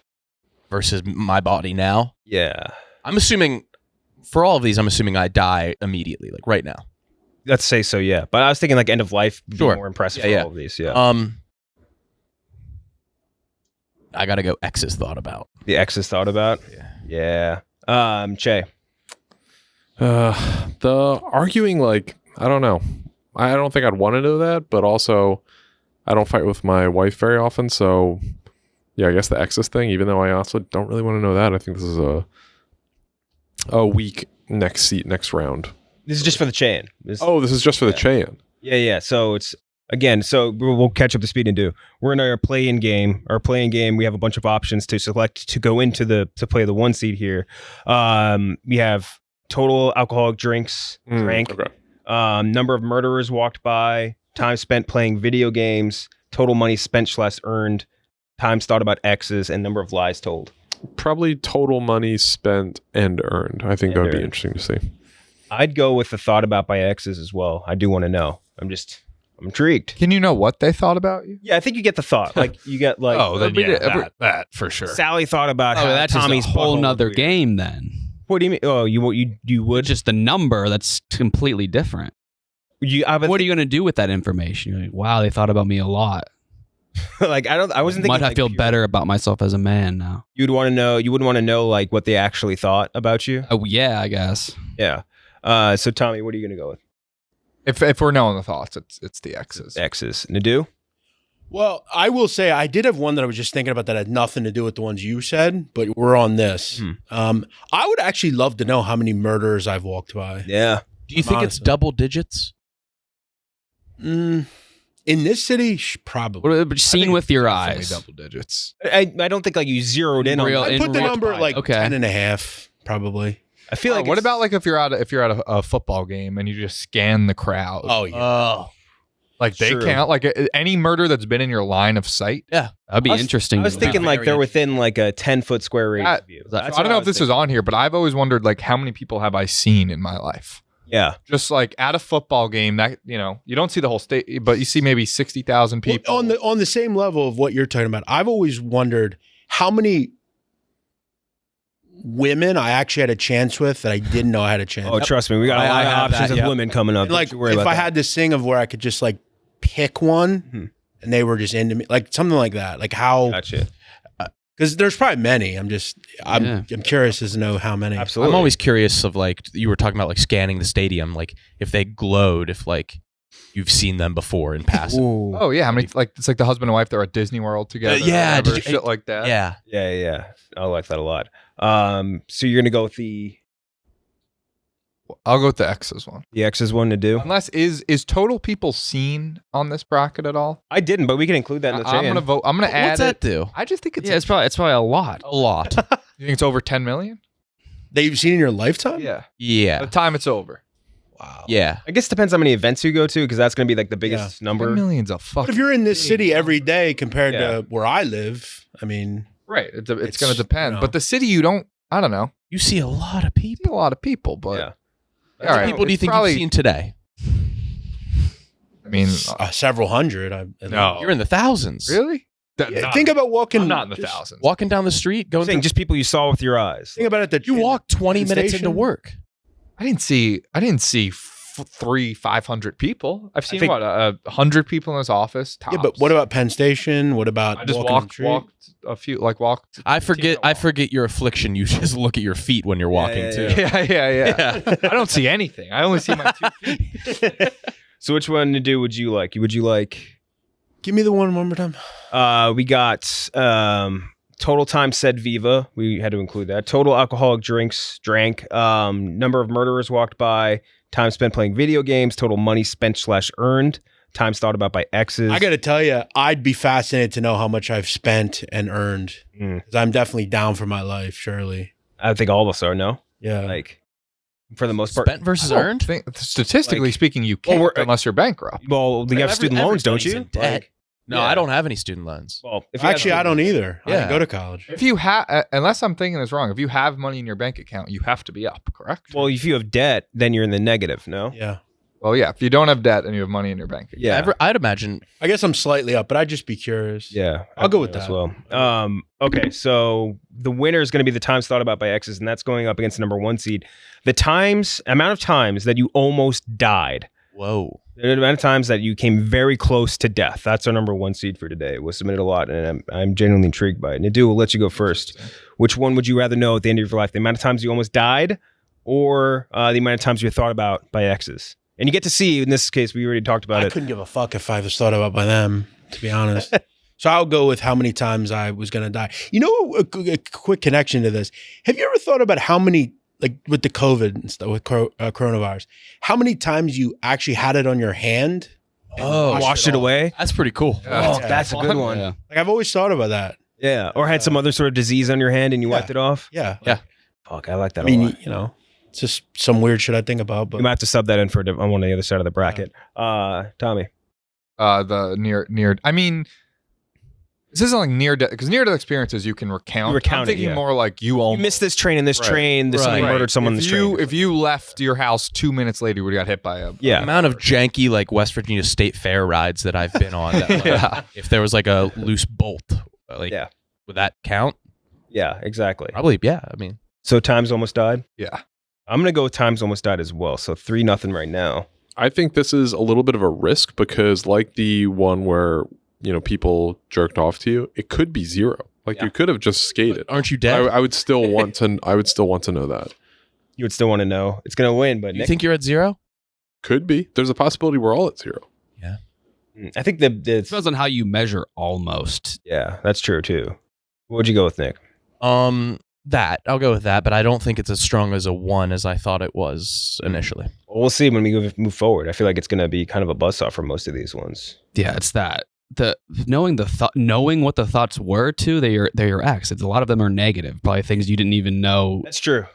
Versus my body now. Yeah. I'm assuming for all of these, I'm assuming I die immediately, like right now. Let's say so, yeah. But I was thinking like end of life would be Sure. more impressive Yeah, for yeah. all of these. Yeah. I gotta go X's thought about. The exes thought about. Yeah. Cheah. The arguing, like, I don't know. I don't think I'd want to know that, but also I don't fight with my wife very often, so yeah, I guess the exes thing, even though I also don't really want to know that. I think this is a weak next round. This is just for the chain. This is just for the Cheah. Yeah. So it's again. So we'll catch up to speed and do. We're in our play-in game. Our play-in game. We have a bunch of options to select to go into to play the 1 seed here. We have total alcoholic drinks drank. Okay. Number of murderers walked by. Time spent playing video games. Total money spent / earned. Times thought about exes and number of lies told. Probably total money spent and earned. I think that would be interesting to see. I'd go with the thought about by exes as well. I do want to know. I'm intrigued. Can you know what they thought about you? Yeah, I think you get the thought. Like you get like that for sure. Sally thought about how that's Tommy's just a whole butthole nother was weird. game then. What do you mean? Oh, you would Just the number that's completely different. What are you going to do with that information? You're like, wow, they thought about me a lot. like I wasn't thinking. Might I like, feel pure- better about myself as a man now? You'd want to know. You wouldn't want to know like what they actually thought about you. Oh yeah, I guess. Yeah. So Tommy, what are you going to go with? If we're knowing the thoughts, it's the X's. X's. Nadu? Well, I will say I did have one that I was just thinking about that had nothing to do with the ones you said, but we're on this. I would actually love to know how many murders I've walked by. Yeah. Do you think it's double digits? In this city, probably. But seen with your Definitely eyes. double digits. I don't think like you zeroed in on Real- that. I put the real number at like okay. 10 and a half, probably. I feel like what it's- about like if you're at a football game and you just scan the crowd? Oh, yeah. Oh, like they True. count like any murder that's been in your line of sight. yeah. That'd be interesting. I was to thinking know. like they're within like a 10-foot square radius That- of you. that- I don't know if this is on here, but I've always wondered like how many people have I seen in my life? Yeah. Just like at a football game that you don't see the whole state, but you see maybe 60,000 people. Well, on the same level of what you're talking about, I've always wondered how many women I actually had a chance with that I didn't know I had a chance. Oh, trust me, we got a I lot of have options that, of yeah. women coming up. And like Don't you worry if about I that. had this thing of where I could just like pick one and they were just into me, like something like that. Like how? Gotcha. Because there's probably many. I'm Yeah. curious as to know how many. Absolutely. I'm always curious of like you were talking about like scanning the stadium, like if they glowed, if like you've seen them before in passing. Ooh. Oh yeah, how many like it's like the husband and wife they're at Disney World together. yeah, or whatever, did you- shit like that. Yeah. Yeah. I like that a lot. So you're gonna go with the I'll go with the X's one. X's one to do? Unless is total people seen on this bracket at all? I didn't, but we can include that in the I'm chat. gonna vote. I'm gonna add What's that it. do? I just think it's Yeah, it's probably a lot. A lot. You think it's over 10 million? That you've seen in your lifetime? Yeah. By Yeah. the time it's over. Wow. Yeah. I guess it depends how many events you go to, because that's gonna be like the biggest 10 number. million's a But fucking. if you're in this city every day compared Yeah. to where I live, I mean, right, it's going It's, to depend. you know. But the city, you don't. I don't know. You see a lot of You people. see a lot of people, but Yeah. How many people do you it's think probably- you've seen today? I mean, several hundred. no. You're in the thousands. really? Yeah, think about walking. I'm not in the just thousands. Walking down the street, I'm going saying through, just people you saw with your eyes. Think about it. That you walk 20 train minutes into station. work. I didn't see 500 people. I've seen think- 100 people in this office. Yeah, but tops. what about Penn Station? What about I just walking the street? walked a few, like walked. I forget your affliction. You just look at your feet when you're walking yeah, too. Yeah. I don't see anything. I only see my 2 feet. So which one to do would you like? Would you like? Give me the one more time. We got total time said Viva. We had to include that. Total alcoholic drinks drank. Number of murderers walked by. Time spent playing video games. Total money spent / earned. Times thought about by exes. I got to tell you, I'd be fascinated to know how much I've spent and earned. 'Cause I'm definitely down for my life, surely. I think all of us are. No, Yeah. like for the most part. Spent versus earned? Statistically Like- speaking, you Well, can't we're- unless you're bankrupt. Well, you have student loans, don't you? Everybody's in debt. Like, No, yeah. I don't have any student loans. Well, if you Actually, have- I don't either. I Yeah. didn't go to college. If you have, unless I'm thinking this wrong, if you have money in your bank account, you have to be up, correct? Well, if you have debt, then you're in the negative. No. Yeah. Well, yeah. If you don't have debt and you have money in your bank account, Yeah. I'd imagine. I guess I'm slightly up, but I'd just be curious. Yeah, I'll go with as that. well. Okay, so the winner is going to be the times thought about by exes, and that's going up against the number 1 seed. The amount of times that you almost died. Whoa. The amount of times that you came very close to death. That's our number 1 seed for today. It was submitted a lot, and I'm genuinely intrigued by it. Nadu, we'll let you go first. Which one would you rather know at the end of your life? The amount of times you almost died, or the amount of times you were thought about by exes? And you get to see, in this case, we already talked about I it. couldn't give a fuck if I was thought about by them, to be honest. So I'll go with how many times I was going to die. You know, a quick connection to this. Have you ever thought about how many, like with the COVID and stuff, with coronavirus, how many times you actually had it on your hand? and Oh, Washed it off? away. That's pretty cool. Oh, Yeah. that's a good one. Yeah. Like I've always thought about that. Yeah, or had some other sort of disease on your hand and you Yeah. wite it off. Yeah. Yeah. Fuck, I like that I mean, a lot. you know, it's just some weird shit I think about. But You might have to sub that in for on one of the other side of the bracket. Tommy. the near. I mean, this isn't like near death because near death experiences you can recount. You recount I'm it, thinking yeah. more like you You almost missed this train and this Right. train. Somebody Right. murdered someone in if this you train. if you left your house 2 minutes later, you would have got hit by a The Yeah. amount of janky like West Virginia State Fair rides that I've been on. That, like, Yeah. If there was like a loose bolt, like Yeah. would that count? Yeah, exactly. Probably. Yeah. I mean, So Times Almost Died? Yeah. I'm going to go with Times Almost Died as well. So 3-0 right now. I think this is a little bit of a risk because, like the one where people jerked off to you, it could be 0. Like Yeah. you could have just skated. aren't you dead? I would still want to. I would still want to know that. You would still want to know. It's going to win, but You Nick, think you're at 0? Could be. There's a possibility we're all at 0. I think the Depends on how you measure almost. yeah, that's true too. What would you go with, Nick? That I'll go with that, but I don't think it's as strong as a 1 as I thought it was initially. Well, we'll see when we move forward. I feel like it's going to be kind of a buzzsaw for most of these ones. Yeah, it's that. Knowing what the thoughts were too, they're your ex. A lot of them are negative, probably things you didn't even know That's true.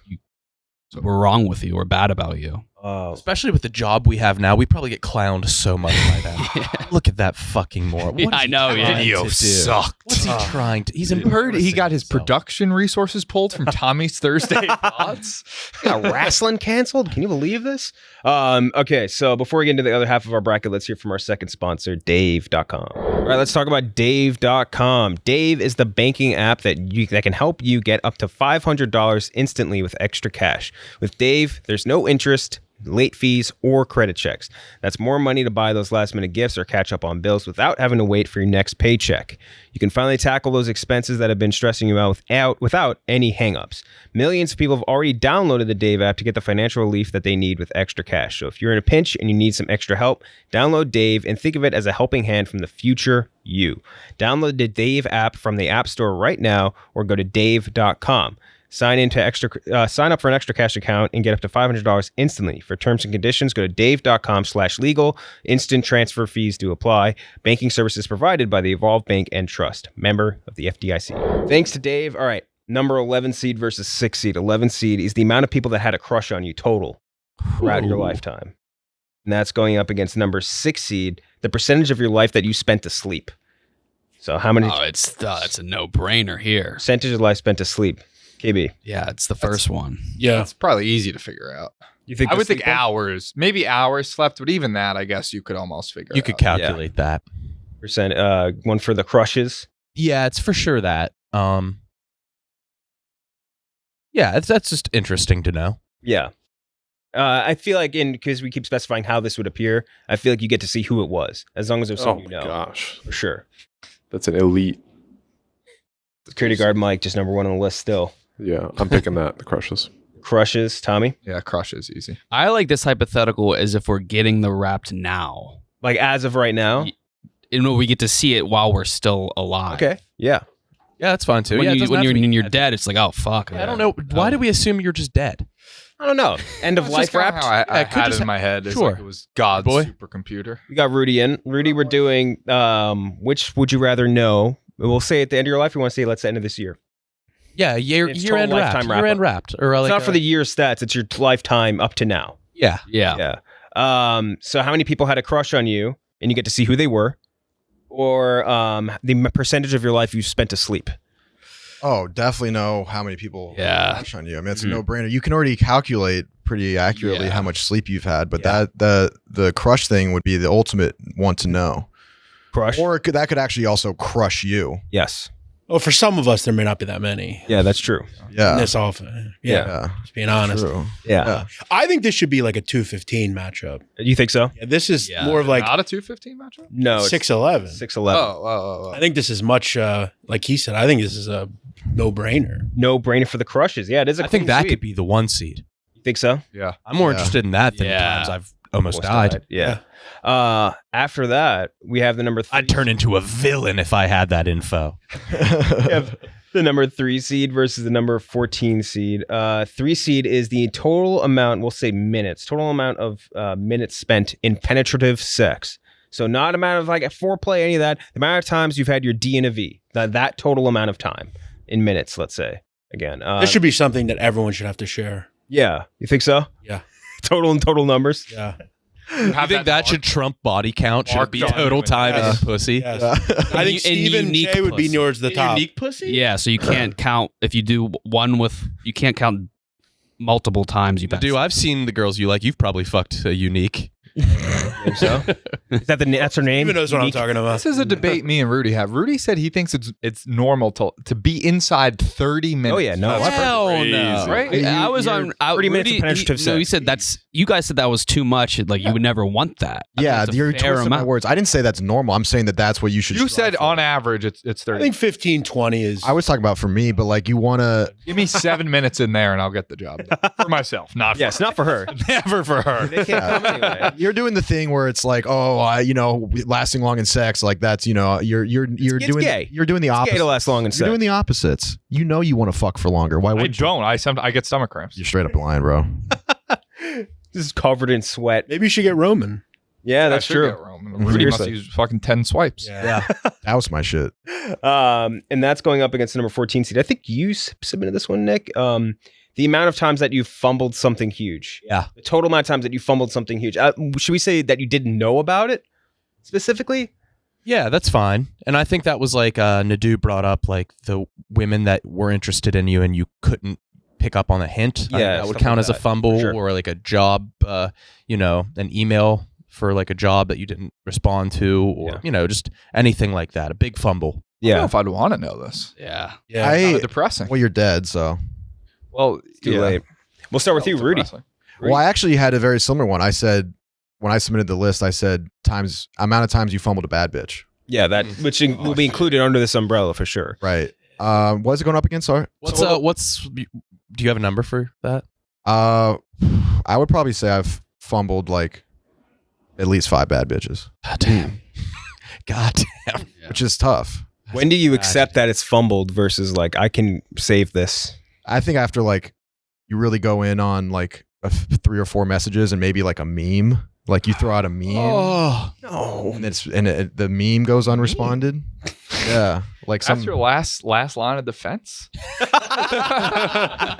were wrong with you or bad about you. Oh, Especially with the job we have now, we probably get clowned so much by them. Look at that fucking moron. Yeah, What is I he know, trying yeah. to Video do? sucked. What's he trying to? He's Heard he got his embarrassing production resources pulled from Tommy's Thursday Thoughts. got wrestling canceled. Can you believe this? Okay, so before we get into the other half of our bracket, let's hear from our second sponsor, Dave.com. All right, let's talk about Dave.com. Dave is the banking app that can help you get up to $500 instantly with extra cash. With Dave, there's no interest, late fees, or credit checks. That's more money to buy those last minute gifts or catch up on bills without having to wait for your next paycheck. You can finally tackle those expenses that have been stressing you out without any hangups. Millions of people have already downloaded the Dave app to get the financial relief that they need with extra cash. So if you're in a pinch and you need some extra help, download Dave and think of it as a helping hand from the future you. Download the Dave app from the App Store right now or go to Dave.com. Sign up for an extra cash account and get up to $500 instantly. For terms and conditions, go to dave.com/legal. Instant transfer fees do apply. Banking services provided by the Evolve Bank and Trust. Member of the FDIC. Thanks to Dave. All right. Number 11 seed versus 6 seed. 11 seed is the amount of people that had a crush on you total throughout your lifetime. And that's going up against number 6 seed, the percentage of your life that you spent asleep. So how many It's a no-brainer here. percentage of life spent asleep? KB. Yeah, it's the first one. Yeah. It's probably easy to figure out. You think I would think sleeping? hours, maybe hours slept, but even that, I guess you could almost figure. You out. could calculate that. Percent one for the crushes. Yeah, it's for sure that. Yeah, that's just interesting to know. Yeah. I feel like because we keep specifying how this would appear, I feel like you get to see who it was, as long as there's Oh someone my you know. gosh. For sure. That's an elite. Security guard Mike, just number 1 on the list still. Yeah, I'm picking that. The crushes. Crushes, Tommy? Yeah, crush is easy. I like this hypothetical as if we're getting the Wrapped now. Like as of right now? We get to see it while we're still alive. Okay. Yeah. Yeah, that's fine too. When, Yeah, it you, doesn't when have you're to be when you're dead. dead, it's like, oh fuck. I don't know. Why do we assume you're just dead? I don't know. End of That's life just kinda wrapped? how I Yeah, it could had just it in my head. It's sure. like it was God's Boy. supercomputer. We got Rudy in. Rudy, we're doing which would you rather know? We'll say at the end of your life, we want to say let's end of this year. Yeah, It's year total end wrapped. lifetime Year end wrap-up. wrapped. Or It's like not for the year stats, it's your lifetime up to now. Yeah. Yeah. Yeah. So how many people had a crush on you and you get to see who they were? Or the percentage of your life you spent asleep? Oh, definitely know how many people Yeah. crush on you. I mean, it's a no-brainer. You can already calculate pretty accurately Yeah. how much sleep you've had, but the crush thing would be the ultimate one to know. Crush? Or that could actually also crush you. Yes. Well, for some of us, there may not be that many. Yeah, that's true. Yeah. This often. Yeah. Yeah. Just being honest. True. Yeah. Yeah. I think this should be like a 215 matchup. You think so? Yeah, this is Yeah. more of like Not a 215 matchup. No. It's 611. 6'11". Oh. I think this is much, like he said, I think this is a no-brainer. No brainer for the crushes. Yeah, it is a I think clean that sweep. could be the 1 seed. You think so? Yeah. I'm more Yeah. interested in that than Yeah. times I've almost died. Yeah. After that, we have the number 3. I'd turn into a villain if I had that info. We have the number 3 seed versus the number 14 seed. 3 seed is the total amount, we'll say minutes, total amount of minutes spent in penetrative sex. So not amount of like a foreplay, any of that. The amount of times you've had your D and a V. That total amount of time in minutes, let's say. Again. This should be something that everyone should have to share. Yeah. You think so? Yeah. Total numbers? Yeah. I think that should trump body count. Should it be marked on total you. time Yeah. in pussy? Yes. I think Stephen unique J would be pussy. towards the top. Unique pussy? Yeah, so you can't count if you do one with you can't count multiple times you've had. I've seen the girls you like. You've probably fucked a unique. Think so? Is that that's her name? Even knows what I'm Unique? talking about. This is a debate me and Rudy have. Rudy said he thinks it's normal to be inside 30 minutes. Oh yeah, no. That's Hell crazy. no. Right? I was on 30 minutes of penetrative No, he sex. said you guys said that was too much. Like you would never want that. I think Yeah, it's a you're fair twisting my amount. words. I didn't say that's normal. I'm saying that's what you should. You strive said for. on average it's I 30. think 15, 20 is. I was talking about for me, but like you want to. Give me 7 minutes in there and I'll get the job done. For myself, not for Yes, not for her. never for her. They can't come anyway. You're doing the thing where it's like, lasting long in sex, like that's you're It's doing gay. you're doing the It's gay opposite. to last long in You're sex. doing the opposites. You know you want to fuck for longer. Why I would you? don't. I get stomach cramps. You're straight up lying, bro. This is covered in sweat. Maybe you should get Roman. Yeah, that's I should true. get Roman. Rudy must Seriously. use fucking 10 swipes. Yeah. That was my shit. And that's going up against the number 14 seed. I think you submitted this one, Nick. The amount of times that you fumbled something huge. Yeah. The total amount of times that you fumbled something huge. Should we say that you didn't know about it specifically? Yeah, that's fine. And I think that was like Nadu brought up like the women that were interested in you and you couldn't pick up on the hint. I think Yeah, that would stuff count like as a that, fumble for sure. or like a job, an email for like a job that you didn't respond to or, just anything like that. A big fumble. I don't know if I'd want to know this. Yeah. Yeah. Kind of depressing. Well, you're dead, so. Well, Too late. We'll start with you, Rudy. Depressing. Well, I actually had a very similar one. I said when I submitted the list, I said amount of times you fumbled a bad bitch. Yeah, that which will be included under this umbrella for sure. Right. What is it going up against? Sorry. Do you have a number for that? I would probably say I've fumbled like at least 5 bad bitches, God damn. God damn. which is tough. When do you accept that it's fumbled versus like I can save this? I think after like you really go in on like 3 or 4 messages and maybe like a meme, like you throw out a meme Oh. No. and the meme goes unresponded. Yeah, like That's your last line of defense?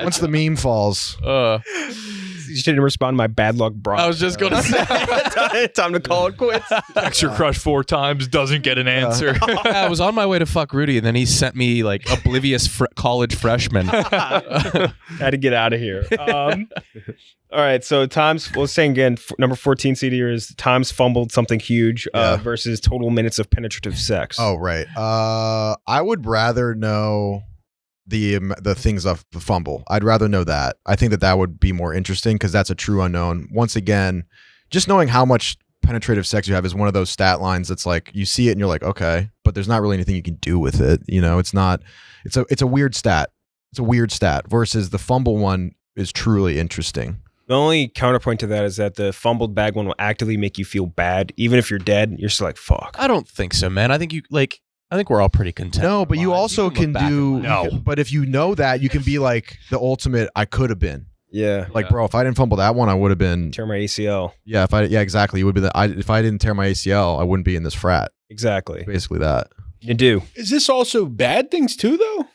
once the meme falls. You didn't respond to my bad luck bro. I was just going to say. Time to call it quits. Text your crush 4 times, doesn't get an answer. I was on my way to fuck Rudy, and then he sent me like oblivious college freshman. Had to get out of here. All right, so times. We'll say again. Number 14 seed here is times fumbled something huge versus total minutes of penetrative sex. Oh right. I would rather know the things of the fumble. I'd rather know that. I think that would be more interesting because that's a true unknown. Once again, just knowing how much penetrative sex you have is one of those stat lines that's like you see it and you're like, okay, but there's not really anything you can do with it. It's not. It's a weird stat. It's a weird stat versus the fumble one is truly interesting. The only counterpoint to that is that the fumbled bag one will actively make you feel bad, even if you're dead. You're still like, fuck. I don't think so, man. I think we're all pretty content. No, but you also can do. No. But if you know that, you can be like the ultimate. I could have been Yeah. like, bro. If I didn't fumble that one, I would have been. Tear my ACL. Yeah. Exactly. You would be if I didn't tear my ACL, I wouldn't be in this frat. Exactly. Basically that. You do. Is this also bad things too, though?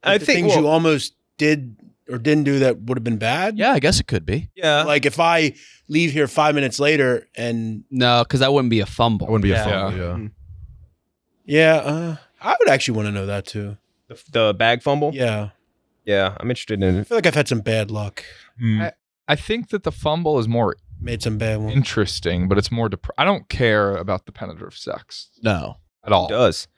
I Like the think things you well, almost did or didn't do that would have been bad. Yeah, I guess it could be. yeah. Like if I leave here 5 minutes later and No, because that wouldn't be a fumble. I wouldn't be Yeah. a fumble. yeah, I would actually want to know that too. The bag fumble. Yeah, Yeah. I'm interested in I it. feel like I've had some bad luck. I think that the fumble is more Made some bad ones. interesting, but it's more I don't care about the penetrative sex No. at all. It does.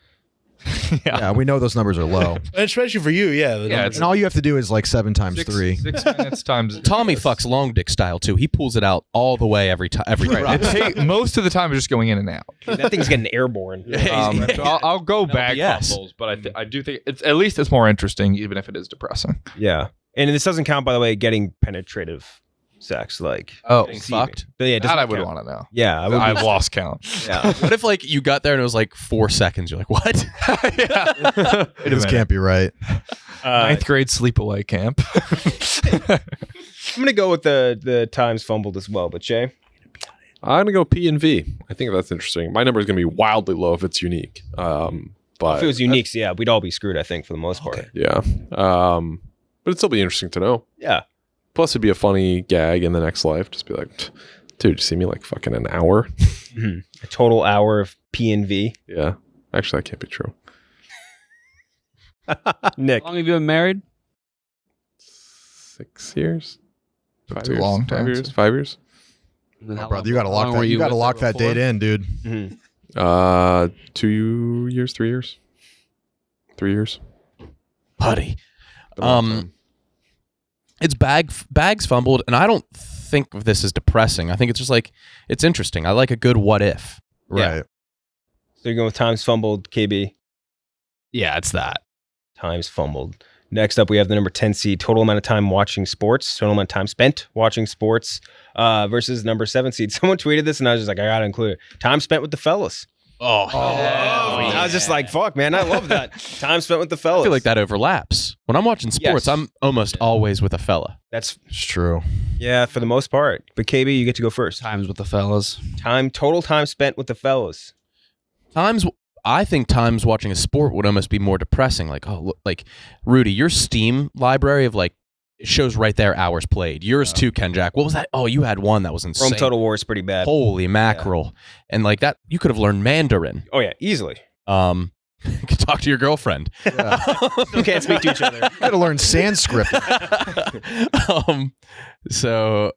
Yeah, we know those numbers are low. Especially for you, yeah. the Yeah, numbers And all you have to do is like 7 times 6 3. 6 minutes times. Tommy fucks long dick style too. He pulls it out all the way every time. Every Right. drop. Most of the time, it's just going in and out. That thing's getting airborne. So I'll go bag BS. fumbles, but I do think it's at least it's more interesting, even if it is depressing. Yeah. And this doesn't count, by the way, getting penetrative sex. Like, Oh, getting fucked? But yeah, it doesn't that I would count. want to know. Yeah. I would I've lost count. Yeah. What if like you got there and it was like 4 seconds? You're like, what? This can't be right. Ninth grade sleepaway camp. I'm gonna go with the times fumbled as well. But Cheah, I'm gonna go P and V. I think that's interesting. My number is gonna be wildly low if it's unique. But if it was unique, so yeah, we'd all be screwed. I think for the most part. yeah. But it'd still be interesting to know. Yeah. Plus, it'd be a funny gag in the next life. Just be like, dude, you see me like fucking an hour? A total hour of P and V. Yeah. Actually, that can't be true. Nick, How long have you been married? 6 years? 5 That's a years? long 5 time. years? 5 years? Brother, you got to lock that. You got to lock that date in, dude. 2 years, 3 years, 3 years. Buddy. It's bags fumbled, and I don't think of this as depressing. I think it's just like, it's interesting. I like a good what if. Right. So you're going with times fumbled, KB. Yeah, it's that. Times fumbled. Next up, we have the number 10 seed, total amount of time watching sports, total amount of time spent watching sports, versus number 7 seed. Someone tweeted this, and I was just like, I got to include it. Time spent with the fellas. I was just like, fuck, man, I love that. Time spent with the fellas. I feel like that overlaps. When I'm watching sports, Yes. I'm almost always with a fella. That's, It's true. yeah, for the most part. But KB, you get to go first. Times with the fellas. Total time spent with the fellas. I think times watching a sport would almost be more depressing. Like, oh, look, like Rudy, your Steam library of like, it shows right there hours played. Yours too, KenJac. What was that? Oh, you had one that was insane. Rome Total War is pretty bad. Holy mackerel. And like that, you could have learned Mandarin. Oh, yeah, easily. Could talk to your girlfriend. Still can't speak to each other. You got to learn Sanskrit. So,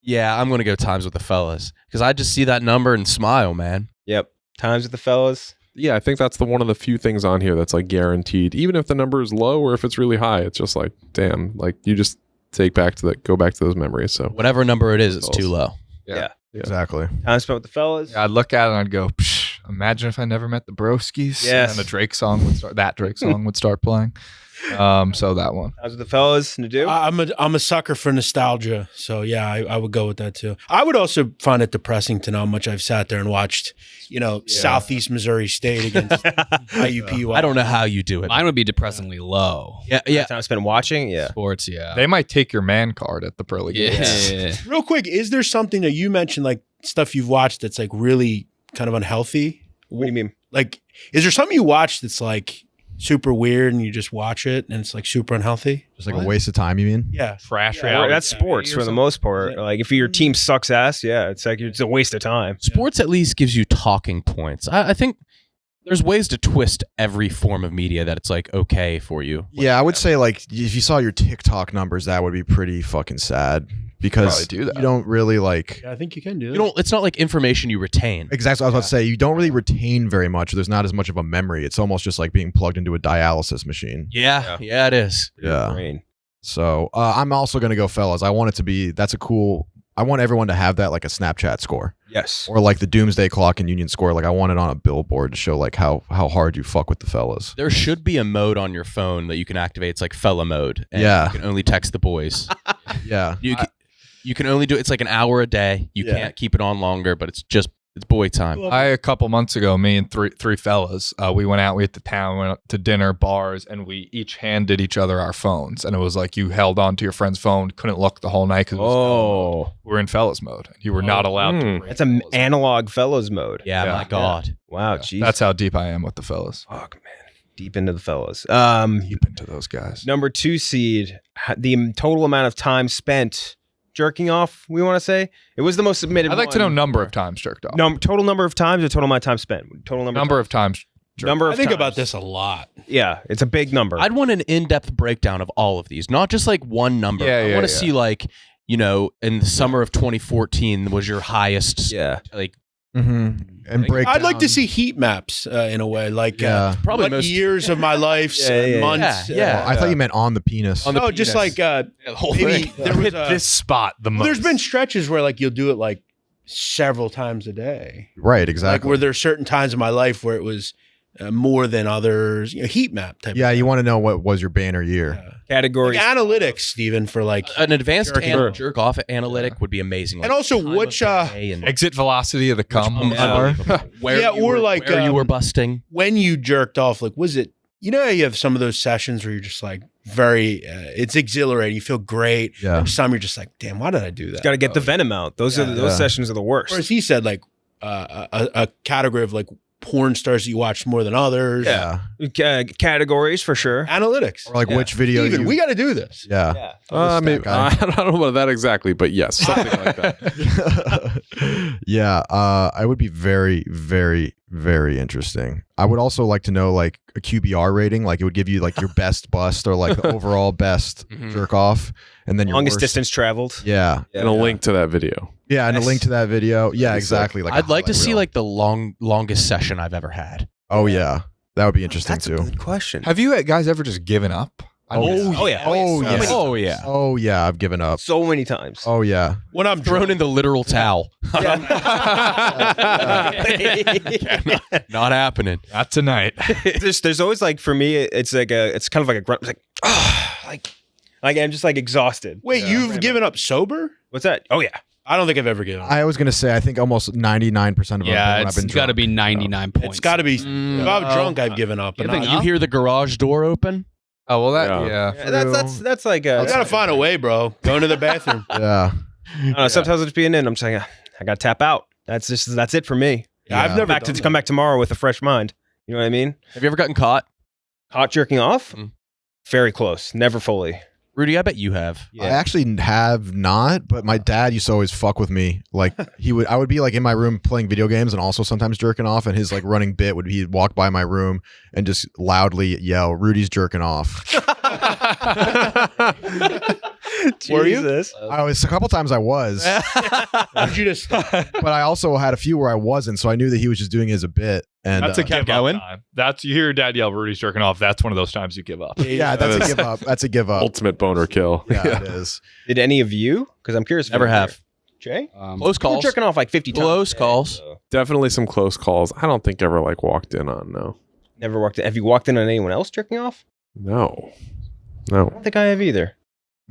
yeah, I'm going to go times with the fellas because I just see that number and smile, man. Yep. Times with the fellas. Yeah, I think that's one of the few things on here that's like guaranteed. Even if the number is low or if it's really high, it's just like, damn, like you just go back to those memories. So Whatever number it is, it's too low. Yeah. Exactly. Time spent with the fellas. Yeah, I'd look at it and I'd go, Psh, imagine if I never met the Broskies. Yes. And then the Drake song would start playing. So that one. Times with the fellas. Nadu? I'm a sucker for nostalgia, so yeah, I would go with that too. I would also find it depressing to know how much I've sat there and watched, Southeast Missouri State against IUPUI. I don't know how you do it. Mine would be depressingly low. Yeah. Time spent watching. Yeah. Sports, yeah. They might take your man card at the pearly gates. Yeah. Real quick, is there something that you mentioned, like stuff you've watched that's like really kind of unhealthy? What do you mean? Like, is there something you watch that's like super weird and you just watch it and it's like super unhealthy? Just like a waste of time, you mean? Yeah. Trash Yeah, reality. that's sports for the most part. Like if your team sucks ass, yeah, it's like it's a waste of time. Sports at least gives you talking points. I think there's ways to twist every form of media that it's like okay for you. Yeah, I would say like if you saw your TikTok numbers, that would be pretty fucking sad because Probably do that. you don't really like. Yeah, I think you can do that. You don't. It's not like information you retain. Exactly. I was about to say you don't really retain very much. There's not as much of a memory. It's almost just like being plugged into a dialysis machine. Yeah, it is. Yeah. Brain. So I'm also gonna go fellas. I want it to be. That's a cool. I want everyone to have that like a Snapchat score Yes. or like the Doomsday Clock and Union Score. Like I want it on a billboard to show like how hard you fuck with the fellas. There should be a mode on your phone that you can activate. It's like fella mode. And Yeah. you can only text the boys. Yeah. You can only do it's like an hour a day. You can't keep it on longer, but it's boy time. A couple months ago, me and three fellas, we went out, we hit the town, went out to dinner, bars, and we each handed each other our phones. And it was like you held on to your friend's phone, couldn't look the whole night because we were in fellas mode. You were not allowed to. That's an analog fellows mode. Yeah, my God. Wow, jeez. That's how deep I am with the fellas. fuck, man. Deep into the fellas. Deep into those guys. Number 2 seed, the total amount of time spent jerking off, we want to say. It was the most submitted I'd like to know one. number of times jerked off. Total number of times or total amount of time spent? Total number of times. Number of I think times. about this a lot. Yeah, it's a big number. I'd want an in-depth breakdown of all of these, not just like one number. I want to see like, in the summer of 2014 was your highest. Yeah. Like And break. I'd like to see heat maps in a way, like probably what most years of my life, months. Yeah. I thought you meant on the penis. On the No, just penis. like the whole maybe thing. there was Hit a, this spot the most. there's been stretches where like you'll do it like several times a day. Right. Like Exactly. where there are certain times in my life where it was more than others. Heat map type. Yeah. of You want to know what was your banner year? thing. Categories. Like analytics, Stephen, for like An advanced Jerking. jerk off analytic would be amazing. And also, time of which, day and exit velocity of the cum. Yeah. where Yeah, you or were, like, where you were busting. when you jerked off, like was it? You know, how you have some of those sessions where you're just like very, it's exhilarating. You feel great. Yeah. And some you're just like, damn, why did I do that? Got to get the venom out. Those sessions are the worst. Or as he said, like a category of like porn stars that you watch more than others. Yeah. Categories for sure. Analytics. Or like which video Steven, you. we got to do this. Yeah. Maybe, I don't know about that exactly, but yes, something like that. Yeah. I would be very, very, very interesting. I would also like to know like a QBR rating. Like it would give you like your best bust or like the overall best jerk off, and then your Longest worst. distance traveled. Yeah, And a link to that video. yeah, and a Yes. link to that video. Yeah, exactly. Like a I'd like to highlight see reel. like the longest session I've ever had. Oh yeah, that would be interesting That's a too. good question. Have you guys ever just given up? Oh yeah. Oh yeah. Oh yeah. Oh yeah, I've given up. So many times. Oh yeah. When I'm Thrown in the literal towel. Not happening. Not tonight. There's always like for me, it's kind of like a grunt. It's like like I'm just like exhausted. Wait, you've given up sober? What's that? Oh yeah. I don't think I've ever given up. I was gonna say I think almost 99% of them Yeah, when I've been it's got to drunk. be 99 points. It's got to be. If I'm drunk, I've given up. But Giving not, You up? hear the garage door open? Oh well, that Yeah. yeah. That's like you gotta find a way, bro. Go into the bathroom. Yeah. I don't know, sometimes it's being in. I'm saying I got to tap out. That's it for me. Yeah, I've Yeah. never Back done to come back tomorrow with a fresh mind. You know what I mean? Have you ever gotten caught? Hot jerking off? Mm. Very close. Never fully. Rudy, I bet you have. Yeah. I actually have not, but my dad used to always fuck with me. Like I would be like in my room playing video games and also sometimes jerking off. And his like running bit would be he'd walk by my room and just loudly yell, "Rudy's jerking off." Were you? Jesus. I was a couple times I was, Did you just? but I also had a few where I wasn't, so I knew that he was just doing it as a bit. And That's a Kept give up going? time. That's you hear your dad yell, "Rudy's jerking off." That's one of those times you give up. yeah, that's a give up. That's a give up. Ultimate boner kill. Yeah, it is. Did any of you? Because I'm curious. if Never you're have. Jay? Close You were calls. jerking off like 50 times. Close a day, calls. so Definitely some close calls. I don't think ever like walked in on. No. Never walked in. Have you walked in on anyone else jerking off? No. I don't think I have either.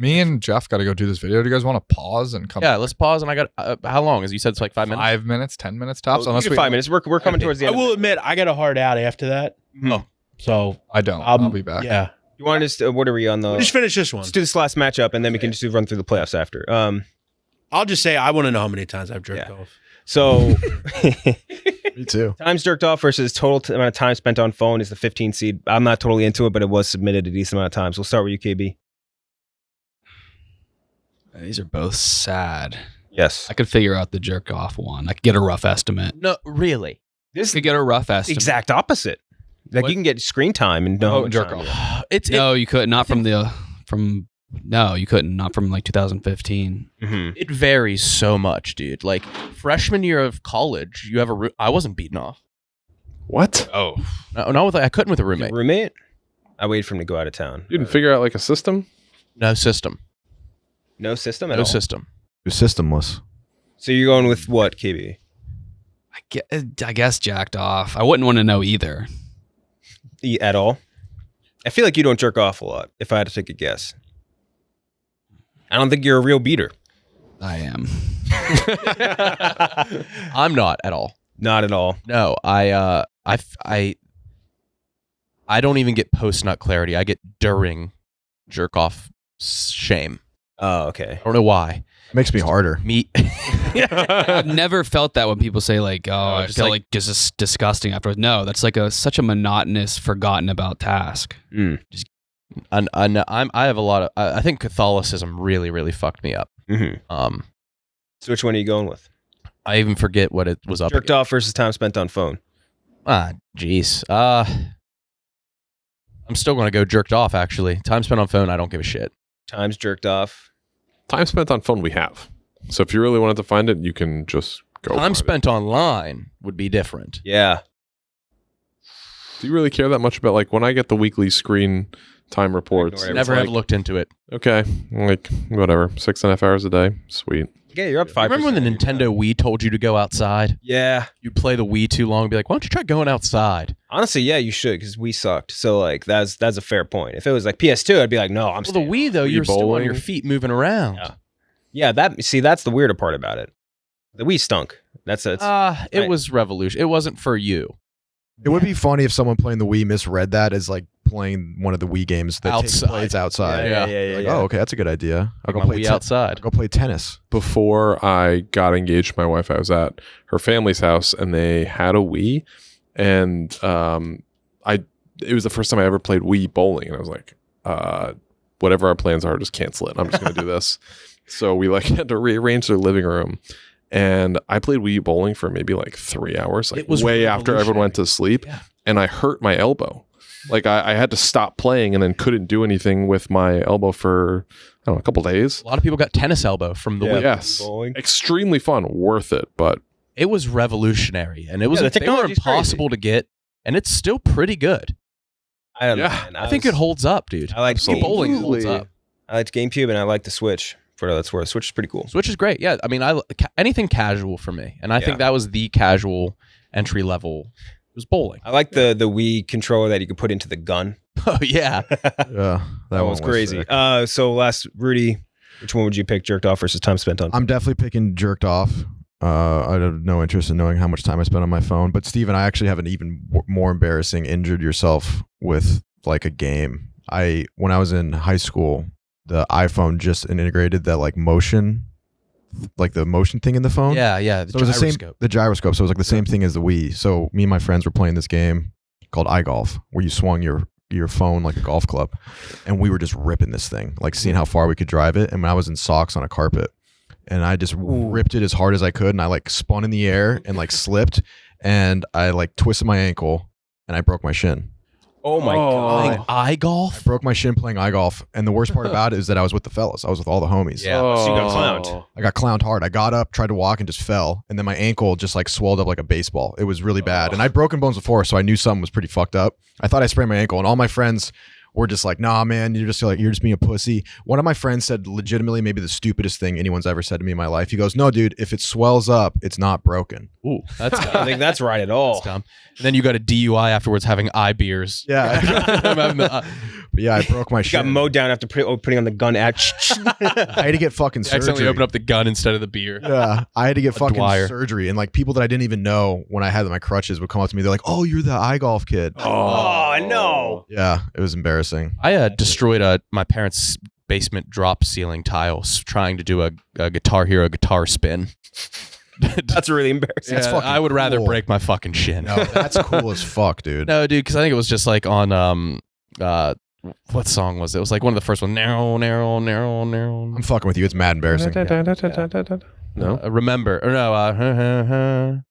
Me and Jeff got to go do this video. Do you guys want to pause and come? Yeah, let's pause. And I got how long? As you said, it's like 5 minutes. 5 minutes, 10 minutes tops. Oh, Unless give we, 5 minutes. We're coming towards the I end. will admit, I got a hard out after that. Oh. So I don't. I'll be back. Yeah. You want us to, what are we on the? Just finish this one. Let's do this last matchup and then we can just run through the playoffs after. I'll just say I want to know how many times I've jerked Yeah. off. So Me too. times jerked off versus total amount of time spent on phone is the 15 seed. I'm not totally into it, but it was submitted a decent amount of times. We'll start with you, KB. These are both sad. Yes. I could figure out the jerk off one. I could get a rough estimate. No, really. This I could get a rough estimate. exact opposite. Like What? you can get screen time and no Oh, jerk off. It's No, you could not from no, you couldn't. Not from like 2015. Mm-hmm. it varies so much, dude. Like freshman year of college, you have I wasn't beaten off. What? Oh, No, not with I couldn't with a roommate. Roommate? I waited for him to go out of town. You didn't figure out like a system? No system. No system at No all. system. You're systemless. So you're going with what, KB? I guess jacked off. I wouldn't want to know either. At all? I feel like you don't jerk off a lot, if I had to take a guess. I don't think you're a real beater. I am. I'm not at all. Not at all. No, I don't even get post nut clarity. I get during jerk off shame. Oh, okay. I don't know why. Makes me harder. Me. I've never felt that when people say like, "Oh, I just feel like- like just disgusting afterwards." No, that's like such a monotonous, forgotten about task. Mm. And I have a lot of. I think Catholicism really, really fucked me up. Mm-hmm. So which one are you going with? I even forget what it was up. Jerked off versus time spent on phone. Jeez. I'm still going to go jerked off. Actually, time spent on phone, I don't give a shit. Times jerked off. Time spent on phone we have. So if you really wanted to find it, you can just go. Time find it. spent online would be different. Yeah. Do you really care that much about like when I get the weekly screen time reports? Ignore it. Never it's have like, looked into it. Okay, like whatever, 6.5 hours a day. Sweet. Yeah, you're up 5%. Remember when the Nintendo Wii told you to go outside? Yeah. You'd play the Wii too long and be like, why don't you try going outside? Honestly, yeah, you should because we sucked. So like that's a fair point. If it was like PS2, I'd be like, no, I'm Well, the staying. Wii, though, Wii you're still on bowling. your feet moving around. Yeah. Yeah, that's the weirder part about it. The Wii stunk. It It Right. was revolution. It wasn't for you. It would be funny if someone playing the Wii misread that as like playing one of the Wii games that takes Outside. place outside. Yeah. Like, oh, okay, that's a good idea. I'll go My play Wii outside. I'll go play tennis. Before I got engaged to my wife, I was at her family's house and they had a Wii, and it was the first time I ever played Wii bowling, and I was like, whatever our plans are, just cancel it. I'm just gonna do this. So we like had to rearrange their living room, And I played Wii U bowling for maybe like 3 hours, like It was way after everyone went to sleep. Yeah. And I hurt my elbow. Like I had to stop playing and then couldn't do anything with my elbow for, I don't know, a couple days. A lot of people got tennis elbow from the Wii. Yes. Bowling. Extremely fun. Worth it. But It was revolutionary, and it was Yeah, the they were technology's impossible to get, and it's still pretty good. I don't know. Yeah. Man. I think it holds up, dude. I like Bowling holds Absolutely. up. I liked GameCube, and I like the Switch. For what that's worth, Switch is pretty cool. Switch is great. Yeah, I mean, anything casual for me, and I think Yeah. that was the casual entry level. It was bowling. I like the Wii controller that you could put into the gun. Oh yeah, Yeah, That one was crazy. sick. So last, Rudy, which one would you pick? Jerked off versus time spent on? I'm definitely picking jerked off. I have no interest in knowing how much time I spent on my phone. But Steven, I actually have an even more embarrassing injured yourself with like a game. When I was in high school, the iPhone just integrated that like motion, like the motion thing in the phone. yeah. So it was the gyroscope. So it was like the same thing as the Wii. So me and my friends were playing this game called iGolf, where you swung your phone like a golf club, and we were just ripping this thing, like seeing how far we could drive it. And when I was in socks on a carpet, and I just ripped it as hard as I could, and I like spun in the air and like slipped, and I like twisted my ankle, and I broke my shin. Oh my god! Playing iGolf. I broke my shin playing iGolf, and the worst part about it is that I was with the fellas. I was with all the homies. Yeah. So you got clowned. I got clowned hard. I got up, tried to walk, and just fell. And then my ankle just like swelled up like a baseball. It was really bad. And I'd broken bones before, so I knew something was pretty fucked up. I thought I sprained my ankle, and all my friends were just like, "Nah, man, you're just being a pussy." One of my friends said legitimately maybe the stupidest thing anyone's ever said to me in my life. He goes, "No, dude, if it swells up, it's not broken." Ooh, that's I don't think that's right at all. That's dumb. And then you got a DUI afterwards having eye beers. Yeah. But yeah, I broke my You got shin. mowed down after putting on the gun at. I had to get fucking You accidentally surgery. opened up the gun instead of the beer. Yeah, I had to get fucking Dwyer. surgery, and like people that I didn't even know when I had my crutches would come up to me. They're like, "Oh, you're the iGolf kid." Oh no! Yeah, it was embarrassing. I destroyed my parents' basement drop ceiling tiles trying to do a Guitar Hero guitar spin. That's really embarrassing. That's fucking I would rather cool. break my fucking shin. No, that's cool as fuck, dude. No, dude, because I think it was just like on what song was it? It was like one of the first ones. Narrow. I'm fucking with you. It's mad embarrassing. No. Remember or no?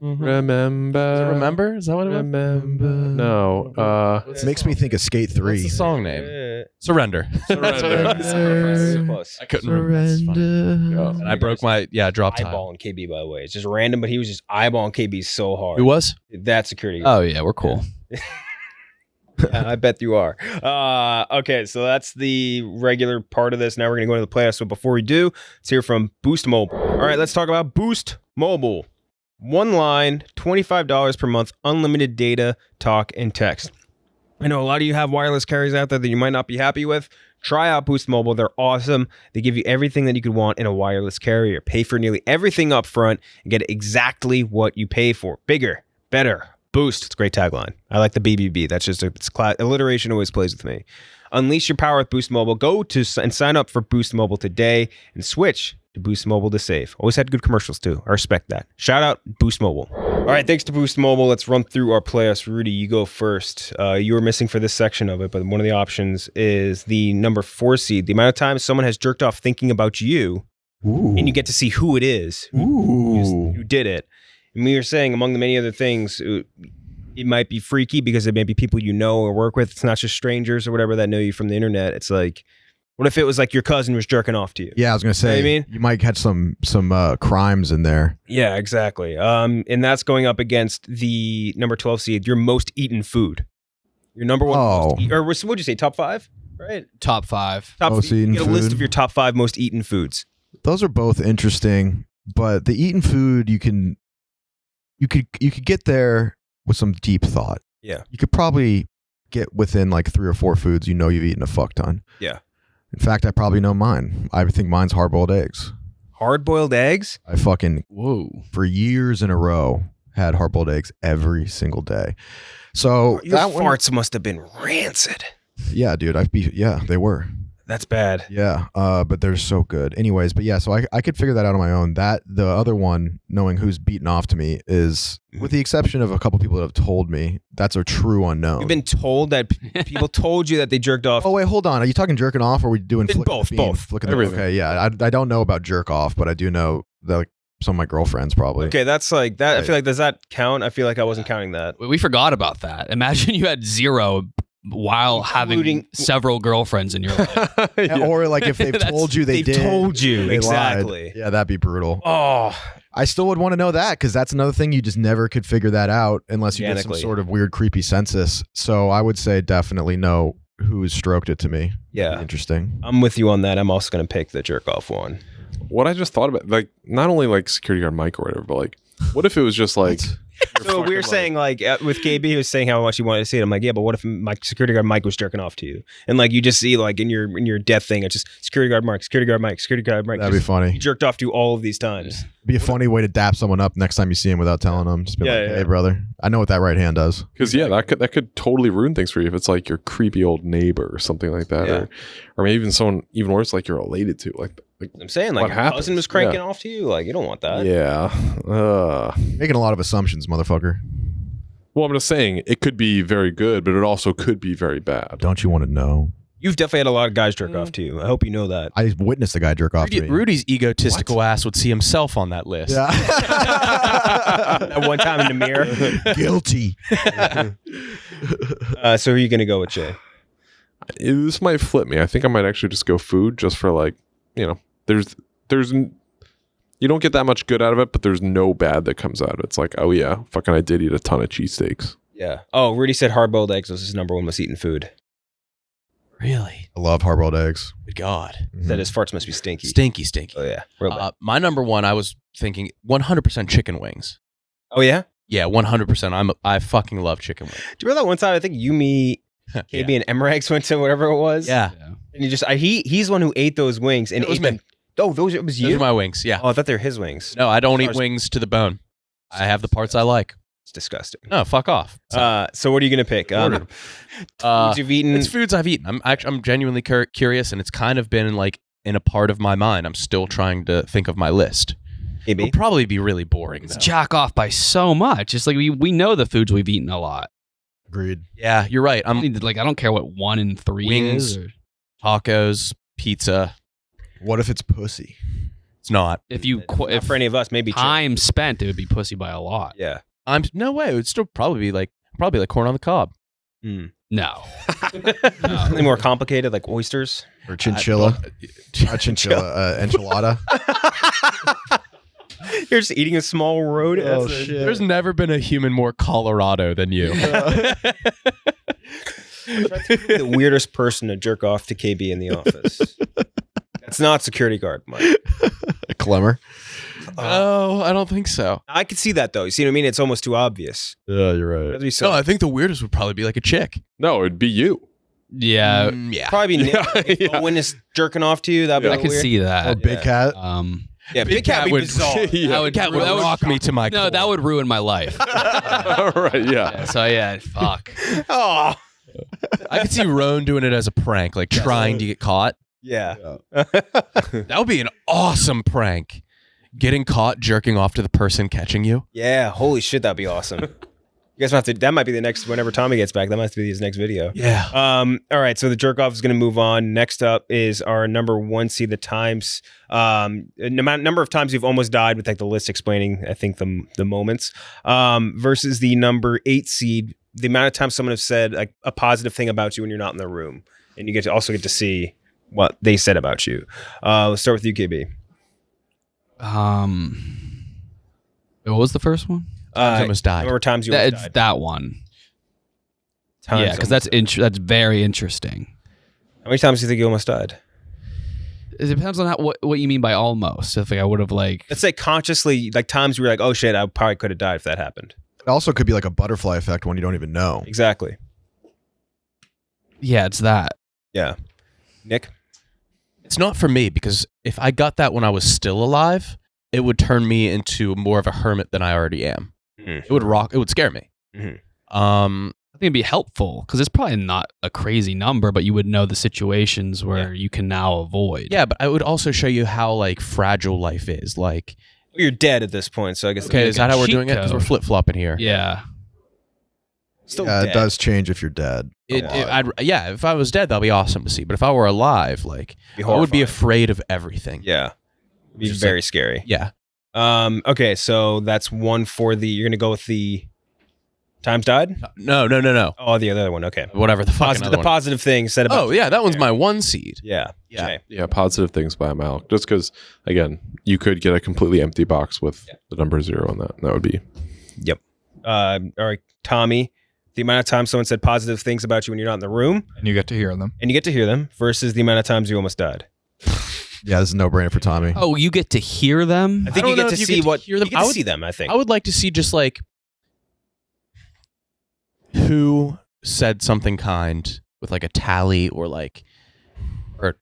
Remember. Is it Remember? Is that what it was? Remember. No. It makes me think of Skate 3. What's the song name? Surrender. Close. I couldn't remember. It's funny. Surrender. And I broke my drop tile. Eyeballing KB, by the way. It's just random, but he was just eyeballing KB so hard. Who was? That security. Oh yeah, we're cool. I bet you are. Okay, so that's the regular part of this. Now we're going to go into the playoffs. So before we do, let's hear from Boost Mobile. All right, let's talk about Boost Mobile. One line, $25 per month, unlimited data, talk, and text. I know a lot of you have wireless carriers out there that you might not be happy with. Try out Boost Mobile. They're awesome. They give you everything that you could want in a wireless carrier. Pay for nearly everything up front and get exactly what you pay for. Bigger, better, Boost. It's a great tagline. I like the BBB. That's just alliteration always plays with me. Unleash your power with Boost Mobile. Go to and sign up for Boost Mobile today and switch to Boost Mobile to save. Always had good commercials too. I respect that. Shout out Boost Mobile. All right, thanks to Boost Mobile. Let's run through our playoffs. Rudy, you go first. You were missing for this section of it, but one of the options is the number 4 seed. The amount of time someone has jerked off thinking about you, and you get to see who it is who did it. And we were saying, among the many other things, it might be freaky because it may be people you know or work with. It's not just strangers or whatever that know you from the internet. It's like, what if it was like your cousin was jerking off to you? Yeah, I was gonna say. You know what I mean? You might catch some crimes in there. Yeah, exactly. And that's going up against the number 12 seed, your most eaten food. Your number one, or what would you say, top 5? Right? Top 5. Most eaten get a list food. of your top 5 most eaten foods. Those are both interesting, but the eaten food you could get there with some deep thought. Yeah. You could probably get within like 3 or 4 foods you've eaten a fuck ton. Yeah. In fact, I probably know mine. I think mine's hard-boiled eggs. Hard-boiled eggs? I fucking, Whoa. for years in a row, had hard-boiled eggs every single day. So Your that one, farts must have been rancid. yeah, dude, they were. That's bad. Yeah, but they're so good. Anyways, but yeah, so I could figure that out on my own. The other one, knowing who's beaten off to me, is, with the exception of a couple people that have told me, that's a true unknown. You've been told that people told you that they jerked off. Oh wait, hold on. Are you talking jerking off, or are we doing Both. Flicking the- Everything. Okay, yeah. I don't know about jerk off, but I do know that like, some of my girlfriends probably. Okay, that's like that. I Right. feel like, does that count? I feel like I wasn't counting that. We forgot about that. Imagine you had 0 while having Including- several girlfriends in your life. Yeah. Or like if they've That's- told you they they've did. told you, they lied. exactly. Yeah, that'd be brutal. Oh, I still would want to know that because that's another thing you just never could figure that out unless you did some Organically. sort of weird, creepy census. So I would say definitely know who's stroked it to me. yeah. Interesting. I'm with you on that. I'm also going to pick the jerk off one. What I just thought about, like, not only like security guard Mike or whatever, but like, what if it was just like. So we were saying like with KB, he was saying how much he wanted to see it. I'm like, yeah, but what if my security guard Mike was jerking off to you, and like you just see like in your death thing, it's just security guard Mike, security guard Mike, security guard Mike. That'd be He funny. jerked off to you all of these times. Be a funny way to dap someone up next time you see him without telling them. Just be Yeah, like, yeah. hey, brother, I know what that right hand does. Because that could totally ruin things for you if it's like your creepy old neighbor or something like that, Yeah. or maybe even someone even worse, like you're related to, like I'm saying like What your happens? cousin was cranking Yeah. off to you. Like you don't want that. yeah. Making a lot of assumptions, motherfucker. Well, I'm just saying it could be very good, but it also could be very bad. Don't you want to know? You've definitely had a lot of guys jerk off to you. I hope you know that. I witnessed a guy jerk off to me. Rudy's egotistical ass would see himself on that list. Yeah. That one time in the mirror. Guilty. So who are you going to go with, Cheah? This might flip me. I think I might actually just go food, just for like, there's you don't get that much good out of it, but there's no bad that comes out of it. It's like, oh yeah, fucking I did eat a ton of cheesesteaks. Yeah. Oh, Rudy said hard-boiled eggs was his number one most eaten food. Really? I love hard-boiled eggs. Good God. Said his farts must be stinky. Stinky, stinky. Oh yeah. Real bad. My number one, I was thinking 100% chicken wings. Oh yeah. Yeah, 100%. I fucking love chicken wings. Do you remember that one time? I think you, me, KB, and Emirax went to whatever it was. Yeah. And you just he's the one who ate those wings and It was ate me. them. Oh, it was Those you. are my wings. Yeah. Oh, I thought they were his wings. No, I don't eat Ours- wings to the bone. I have the parts I like. It's disgusting. No, fuck off. So what are you gonna pick? Foods you've eaten. It's foods I've eaten. I'm genuinely curious, and it's kind of been like in a part of my mind. I'm still trying to think of my list. It'll KB. probably be really boring. It's Though. jack off by so much. It's like we know the foods we've eaten a lot. Agreed. Yeah, you're right. I mean, like I don't care what 1 in 3 Wings. is. Or Tacos, pizza. What if it's pussy? It's not. if you Not if for any of us, maybe time spent, it would be pussy by a lot. Yeah. No way. It would still probably be like corn on the cob. No. Something more complicated, like oysters. Or chinchilla? Not chinchilla. Enchilada? You're just eating a small road. Oh, shit. There's never been a human more Colorado than you. The weirdest person to jerk off to KB in the office. That's not security guard, Mike. A Clemmer? Oh, I don't think so. I could see that though. You see what I mean? It's almost too obvious. Yeah, you're right. That'd be so. No, I think the weirdest would probably be like a chick. No, it'd be you. Yeah. Yeah. Probably be Nick. If Yeah. Owen is jerking off to you. That'd be I a could weird. see Or that. Big Cat? Yeah, Big Cat would be bizarre. Yeah. That would, Cat would rock me to my No, core. that would ruin my life. All right, yeah. So yeah, fuck. Oh, I could see Roan doing it as a prank, like trying to get caught. yeah. That would be an awesome prank. Getting caught jerking off to the person catching you. Yeah, holy shit, that'd be awesome. You guys might have to. That might be the next. Whenever Tommy gets back, that might have to be his next video. Yeah. All right, so the jerk off is going to move on. Next up is our number 1 seed, the times. Number of times you've almost died, with like the list explaining, I think the moments. Versus the number 8 seed, the amount of times someone has said like a positive thing about you when you're not in the room, and you get to see what they said about you. Let's start with you, KB. What was the first one? Almost died. Number of times you almost It's died. that one. Times Yeah, because that's almost- that's very interesting. How many times do you think you almost died? It depends on what you mean by almost. If like I would have like Let's say consciously, like times you were like, oh shit, I probably could have died if that happened. It also could be like a butterfly effect when you don't even know. Exactly. yeah, it's that. Yeah. Nick? It's not for me because if I got that when I was still alive, it would turn me into more of a hermit than I already am. Mhm. It would scare me. Mhm. I think it'd be helpful because it's probably not a crazy number, but you would know the situations where you can now avoid. Yeah, but I would also show you how like fragile life is. Like, You're dead at this point, so I guess okay, is that how we're cheat doing it? Because we're code. flip flopping here. Yeah. still Yeah, dead. it does change if you're dead. If I was dead, that'd be awesome to see. But if I were alive, like, Be I would be horrifying. afraid of everything. Yeah. It'd be Just very scary. Yeah. Okay, so that's one for the. You're gonna go with the times died. No. Oh, the other one. Okay. Whatever the fuck. The positive thing said about. Oh yeah, that one's my 1 seed. Yeah. Yeah. Jay. Yeah, positive things by a mile. Just because, again, you could get a completely empty box with the number 0 on that. That would be. Yep. All right, Tommy. The amount of times someone said positive things about you when you're not in the room, And you get to hear them. versus the amount of times you almost died. Yeah, this is a no-brainer for Tommy. Oh, you get to hear them? I think I you don't get know to if you see get to what hear them. you get to see them. I think. I would like to see just like who said something kind with like a tally or like or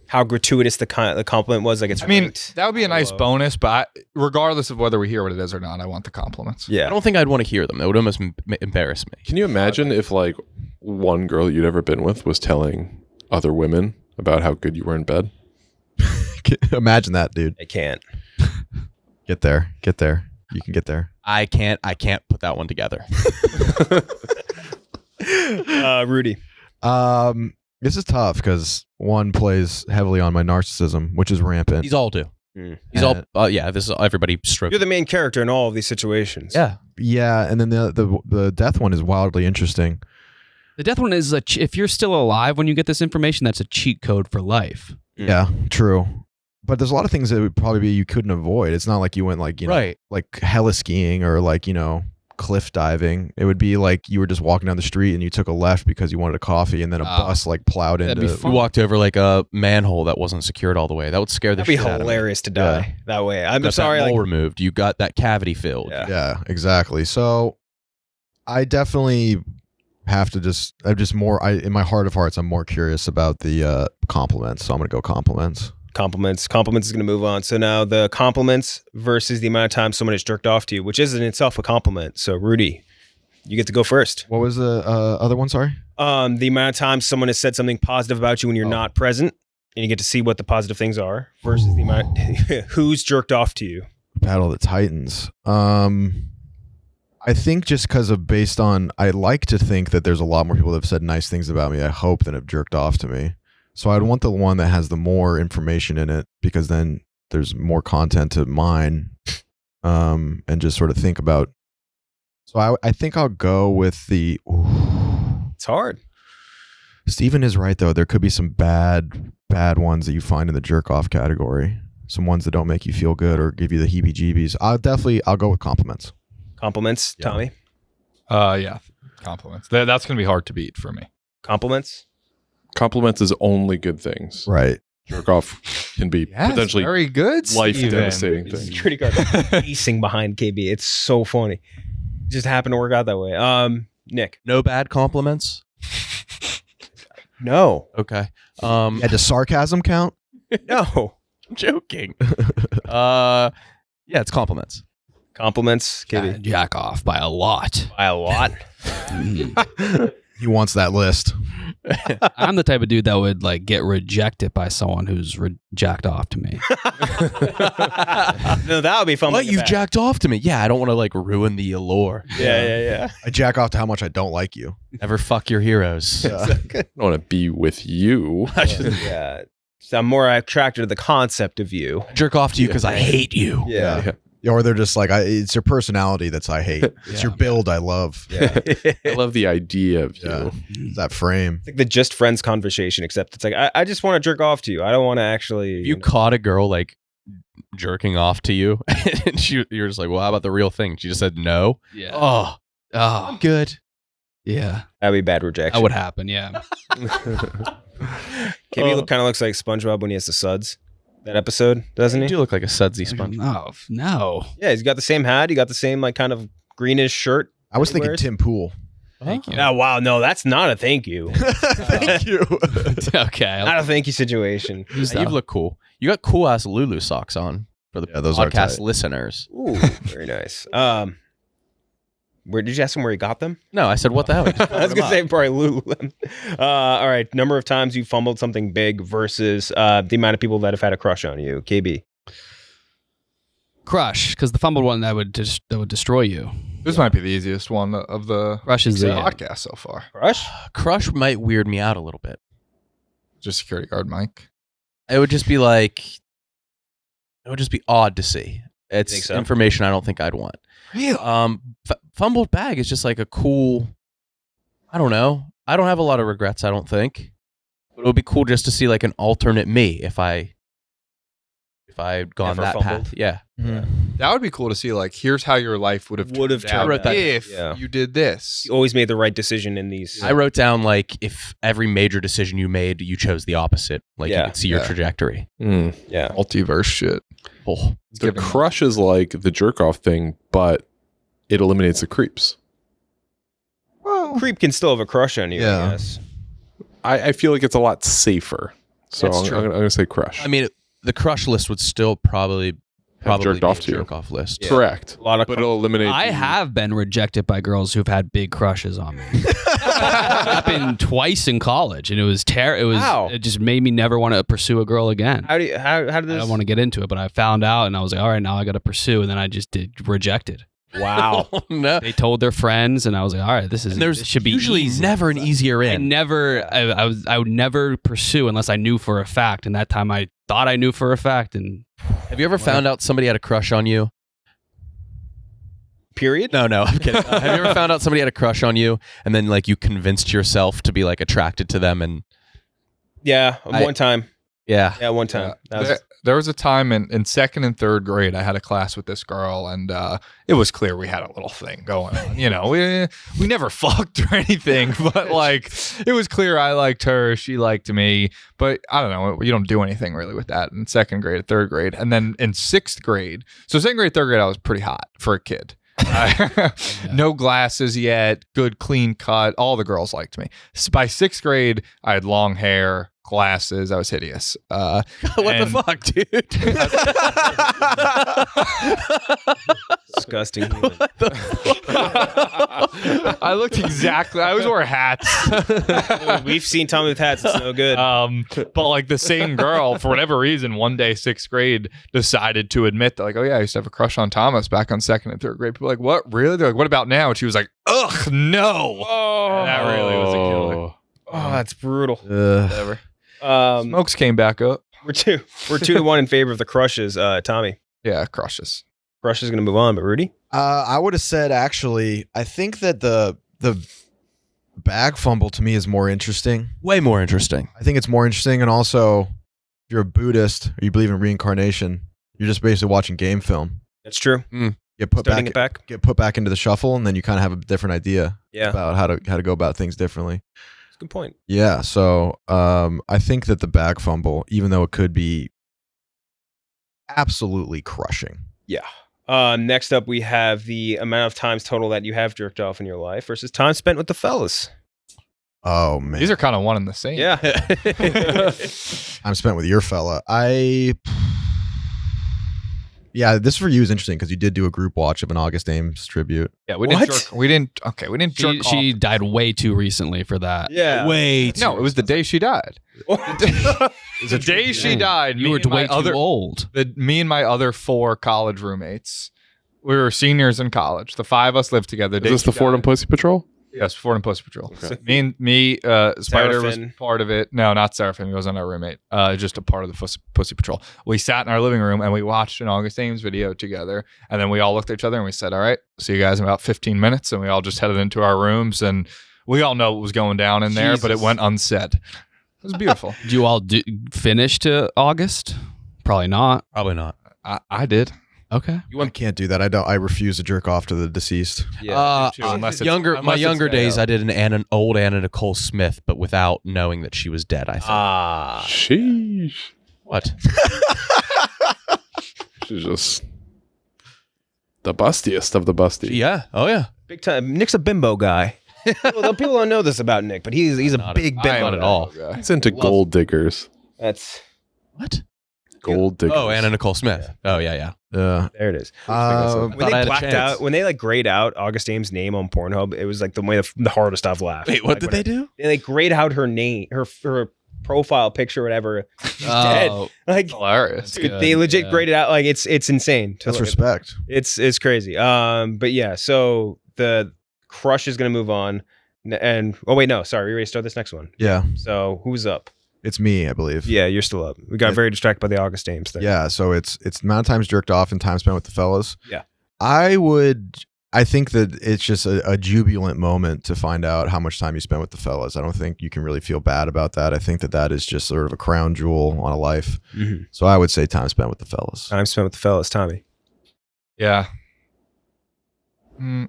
how gratuitous the compliment was. Like it's. I mean, ranked. that would be a nice Whoa. bonus, but regardless of whether we hear what it is or not, I want the compliments. Yeah. I don't think I'd want to hear them. That would almost embarrass me. Can you imagine if like one girl you'd ever been with was telling other women about how good you were in bed? Imagine that, dude. I can't. Get there. You can get there. I can't put that one together. Rudy. This is tough because one plays heavily on my narcissism, which is rampant. These all do. Mm. These all this is everybody stroke. You're the main character in all of these situations. Yeah. Yeah, and then the death one is wildly interesting. The death one is if you're still alive when you get this information, that's a cheat code for life. Yeah, true. But there's a lot of things that would probably be you couldn't avoid. It's not like you went like, Right. like heli skiing or like, cliff diving. It would be like you were just walking down the street and you took a left because you wanted a coffee and then a bus like plowed that'd be into fun. We walked over like a manhole that wasn't secured all the way. That would scare the That'd be shit out of me. hilarious to die that way. I'm Got sorry. that mole Like, removed. You got that cavity filled. Yeah. Yeah, exactly. So I definitely have to in my heart of hearts, I'm more curious about the compliments. So I'm going to go compliments. compliments is going to move on. So now the compliments versus the amount of time someone has jerked off to you, which is in itself a compliment. So Rudy, you get to go first. What was the other one? Sorry. The amount of times someone has said something positive about you when you're not present, and you get to see what the positive things are versus the amount who's jerked off to you. Battle of the Titans. I think just because I like to think that there's a lot more people that have said nice things about me, I hope, than have jerked off to me. So I'd want the one that has the more information in it, because then there's more content to mine, and just sort of think about. So I think I'll go with the. It's hard. Steven is right though. There could be some bad ones that you find in the jerk off category. Some ones that don't make you feel good or give you the heebie-jeebies. I'll go with compliments. Compliments, Yeah. Tommy. Yeah, compliments. That's gonna be hard to beat for me. Compliments. Compliments is only good things. Right. Jerk off can be potentially very good. life Steven. devastating thing. Security guard pacing behind KB. It's so funny. Just happened to work out that way. Nick. No bad compliments. No. Okay. Yeah, does sarcasm count? No. I'm joking. Yeah, it's compliments. Compliments, KB. Jack off by a lot. By a lot. He wants that list. I'm the type of dude that would like get rejected by someone who's jacked off to me. No, that would be fun. What? You've jacked off to me? Yeah, I don't want to like ruin the allure. Yeah. I jack off to how much I don't like you. Never fuck your heroes. I don't want to be with you. Yeah. So I'm more attracted to the concept of you. Jerk off to you because I hate you. Yeah. Yeah, or they're just like, it's your personality that's I hate. It's your build I love. Yeah. I love the idea of you. Yeah. It's that frame. It's like the just friends conversation, except it's like, I just want to jerk off to you. I don't want to actually. If you caught a girl like jerking off to you, and you're just like, well, how about the real thing? She just said no. Yeah. Oh, I'm good. Yeah. That'd be bad rejection. That would happen. Yeah. KB kind of looks like SpongeBob when he has the suds. That episode, doesn't You he? do look like a sudsy sponge. Oh, no. Yeah, he's got the same hat. He got the same like kind of greenish shirt. I was he thinking wears. Tim Pool. Thank you. Oh wow, no, that's not a thank you. Thank you. Okay. Not a thank you situation. You look cool. You got cool ass Lulu socks on for the those are podcast tight. listeners. Ooh, very nice. Where did you ask him where he got them? No, I said what the hell? I was gonna say probably Lululemon. All right, number of times you fumbled something big versus the amount of people that have had a crush on you. KB. Crush, because the fumbled one that would destroy you. This might be the easiest one of the Crush is the podcast so far. Crush? Crush might weird me out a little bit. Just security guard Mike. It would just be like, it would just be odd to see. It's Think so? information I don't think I'd want. Real. Fumbled bag is just like a cool. I don't know. I don't have a lot of regrets. I don't think. But it would be cool just to see like an alternate me if I had gone Never that fumbled. path. Yeah. That would be cool to see. Like, here's how your life would have Turned out out. if Yeah. you did this. You always made the right decision in these. I wrote down like if every major decision you made, you chose the opposite. Like Yeah. you could see your Yeah. trajectory. Yeah. Multiverse shit. Oh, The crush is like the jerk off thing, but it eliminates the creeps. Creep can still have a crush on you, Yeah. I guess. I feel like it's a lot safer. So That's I'm true. going to say crush. I mean, the crush list would still probably jerked be off a to you. jerk off list. Correct. A lot of But it'll eliminate. I the- have been rejected by girls who've had big crushes on me. Happened twice in college, and it was Wow. It just made me never want to pursue a girl again. How did I this? don't want to get into it, but I found out, and I was like, all right, now I got to pursue, and then I just did rejected. Wow. No. They told their friends, and I was like, all right, this should be usually easy. never an easier I in. I would never pursue unless I knew for a fact, and that time I thought I knew for a fact, and Have you ever found out somebody had a crush on you? Period. No, I'm kidding. Have you ever found out somebody had a crush on you, and then like you convinced yourself to be like attracted to them, and Yeah. One time. yeah, Yeah, one time. That was- There was a time in second and third grade, I had a class with this girl, and it was clear we had a little thing going on. You know, we never fucked or anything, but like it was clear I liked her, she liked me. But I don't know, you don't do anything really with that in second grade, third grade, and then in sixth grade. So second grade, third grade, I was pretty hot for a kid. No glasses yet, good clean cut. All the girls liked me. By sixth grade, I had long hair, glasses. I was hideous. what the fuck, dude? disgusting. human. I looked exactly. I always wore hats. We've seen Tommy with hats. It's no good. But like the same girl, for whatever reason, one day sixth grade decided to admit that, like, oh yeah, I used to have a crush on Thomas back on second and third grade. People were like, what? Really? They're like, what about now? And she was like, ugh, no. And that really was a killer. Oh, that's brutal. Whatever. Smokes came back up. We're 2-1 in favor of the crushes. Tommy, Yeah, crushes. crush is going to move on, but Rudy, I would have said actually, I think that the bag fumble to me is more interesting. Way more interesting. I think it's more interesting, and also, if you're a Buddhist or you believe in reincarnation, you're just basically watching game film. that's true. Get put Starting back, it back. get put back into the shuffle, and then you kind of have a different idea Yeah, about how to go about things differently. that's a good point. Yeah, so I think that the bag fumble, even though it could be absolutely crushing. Yeah. Next up, we have the amount of times total that you have jerked off in your life versus time spent with the fellas. Oh man, These are kind of one and the same. Yeah. I'm spent with your fella. Yeah, this for you is interesting because you did do a group watch of an August Ames tribute. Yeah, we What? didn't jerk off. she died way too recently for that. Yeah. Wait. No, it was the day she died. The day she died, You were way too other old. me and my other 4 college roommates. We were seniors in college. The 5 of us lived together. Is this the Ford and Pussy Patrol? Yes, Ford and Pussy Patrol. Me, Spider was Seraphin. part of it. No, not Seraphim. He wasn't our roommate. Just a part of the Pussy Patrol. We sat in our living room and we watched an August Ames video together. And then we all looked at each other and we said, all right, see you guys in about 15 minutes. And we all just headed into our rooms. And we all know what was going down in there, but it went unsaid. It was beautiful. Did you all finish to August? Probably not. Probably not. I did. Okay. I can't do that. I refuse to jerk off to the deceased. Yeah. too, unless it's- My unless it's younger days, Mayo. I did an old Anna Nicole Smith, but without knowing that she was dead. I think. Sheesh. What? She's just the bustiest of the busty. Yeah. Oh yeah. Big time. Nick's a bimbo guy. People don't know this about Nick, but he's a Not big I bimbo. am Not at a all. guy. He's into gold diggers. That's What? Gold diggers. Oh, Anna Nicole Smith. Oh yeah. Yeah. there it is. Um, When Thought I they had a blacked chance. out, when they like grayed out August Ames' name on Pornhub, it was like the hardest I've laughed. Wait, what Like, did they do? They like grayed out her name, her profile picture, whatever. She's dead. Oh, Like Hilarious. dude, they legit graded out. Like it's insane. to That's look at. respect. It's crazy. But yeah, so the crush is gonna move on. And oh wait, no, sorry, we already started this next one. Yeah. So who's up? It's me, I believe. Yeah, you're still up. We got Yeah. very distracted by the August Ames thing. Yeah, so it's the amount of times jerked off and time spent with the fellas. Yeah. I think that it's just a jubilant moment to find out how much time you spent with the fellas. I don't think you can really feel bad about that. I think that is just sort of a crown jewel on a life. Mhm. So I would say time spent with the fellas. Time spent with the fellas, Tommy. Yeah.